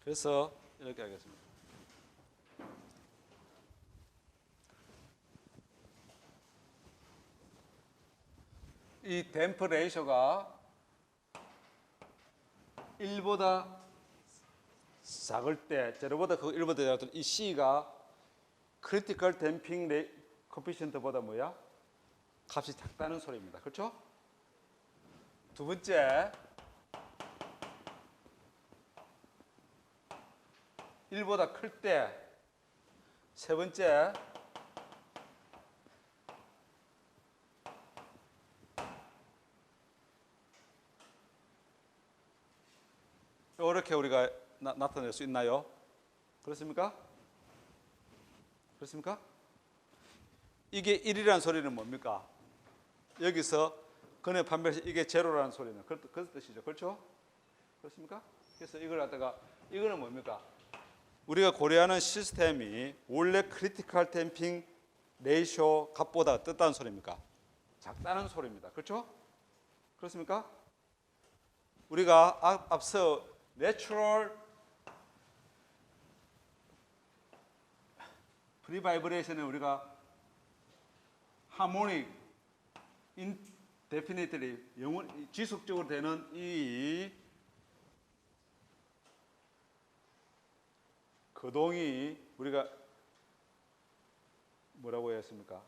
그래서 이렇게 하겠습니다. 이 댐프 레이쇼가 1보다 작을 때, 제로보다 그 1보다 작을 때 이 C가 크리티컬 댐핑 코피션트보다 뭐야? 값이 작다는 소리입니다. 그렇죠? 두 번째, 1보다 클 때, 세 번째, 이렇게 우리가 나타낼 수 있나요? 그렇습니까? 그렇습니까? 이게 1이라는 소리는 뭡니까? 여기서 근의 판별식 이게 제로라는 소리는 그 뜻이죠. 그렇죠? 그렇습니까? 그래서 이걸 갖다가 이거는 뭡니까? 우리가 고려하는 시스템이 원래 크리티컬 댐핑 레이쇼 값보다 어떻다는 소리입니까? 작다는 소리입니다. 그렇죠? 그렇습니까? 우리가 앞서 내추럴 프리바이브레이션은 우리가 하모닉 인데피니트리 지속적으로 되는 이 거동이 우리가 뭐라고 했습니까?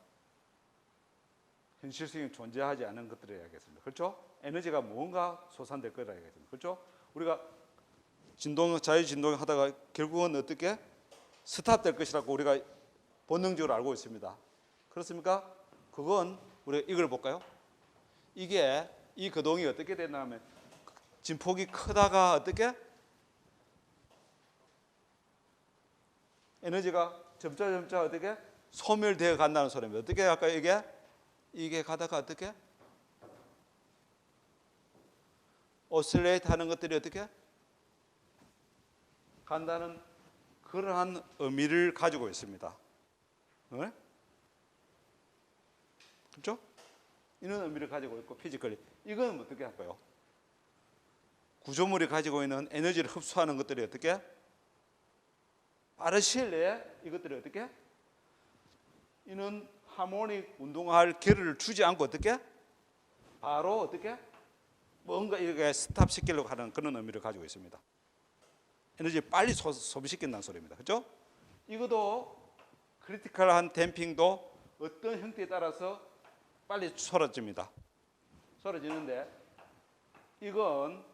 현실성이 존재하지 않은 것들을 이야기했습니다. 그렇죠? 에너지가 뭔가 소산될 거라 이야기했습니다. 그렇죠? 우리가 자유 진동 하다가 결국은 어떻게 스탑될 것이라고 우리가 본능적으로 알고 있습니다. 그렇습니까? 그건 우리가 이걸 볼까요? 이게 이 거동이 어떻게 되냐면 진폭이 크다가 어떻게 에너지가 점차 어떻게 소멸되어 간다는 소리입니다. 어떻게 할까요? 이게 가다가 어떻게 오실레이트 하는 것들이 어떻게 간다는 그러한 의미를 가지고 있습니다. 네? 그렇죠? 이런 의미를 가지고 있고 피지컬리 이건 어떻게 할까요? 구조물이 가지고 있는 에너지를 흡수하는 것들이 어떻게 빠른 시일 내에 이것들이 어떻게 이는 하모닉 운동할 기회를 주지 않고 어떻게 바로 어떻게 뭔가 이렇게 스탑시키려고 하는 그런 의미를 가지고 있습니다. 에너지를 빨리 소비시킨다는 소리입니다. 그렇죠? 이것도 크리티컬한 댐핑도 어떤 형태에 따라서 빨리 쏟아집니다. 쏟아지는데 이건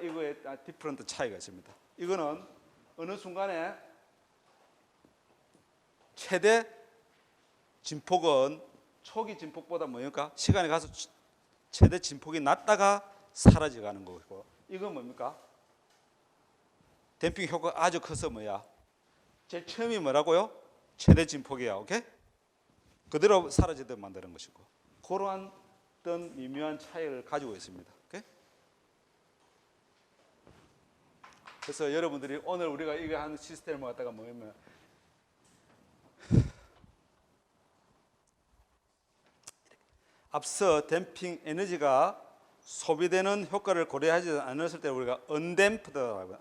이거에 디퍼런트 차이가 있습니다. 이거는 어느 순간에 최대 진폭은 초기 진폭보다 뭡니까? 시간이 가서 최대 진폭이 낮다가 사라져가는 거고 이건 뭡니까? 댐핑 효과가 아주 커서 뭐야? 제일 처음이 뭐라고요? 최대 진폭이야. 오케이? 그대로 사라지도록 만드는 것이고 그러한 어떤 미묘한 차이를 가지고 있습니다. 오케이? 그래서 여러분들이 오늘 우리가 이거 하는 시스템을 갖다가 뭐냐면 앞서 댐핑 에너지가 소비되는 효과를 고려하지 않았을 때 우리가 언댐프드라고 해요.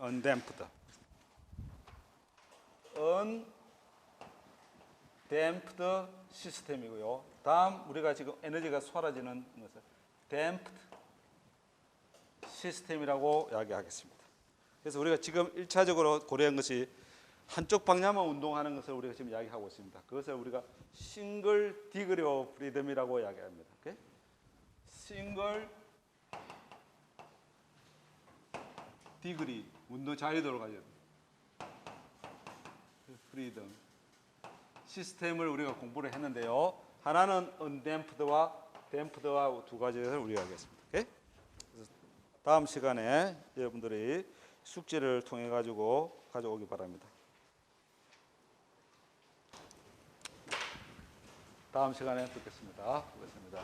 언댐프드 시스템이고요. 다음 우리가 지금 에너지가 쏟아지는 것을 damped 시스템이라고 이야기하겠습니다. 그래서 우리가 지금 1차적으로 고려한 것이 한쪽 방향만 운동하는 것을 우리가 지금 이야기하고 있습니다. 그것을 우리가 싱글 디그리 오브 프리덤이라고 이야기합니다. 오케이? 싱글 디그리 운동 자유도를 가지고 프리덤 시스템을 우리가 공부를 했는데요. 하나는 언댐프드와 댐프드와 두 가지를 우리가 하겠습니다. 오케이? 그래서 다음 시간에 여러분들이 숙제를 통해 가져오기 바랍니다. 다음 시간에 뵙겠습니다. 고맙습니다.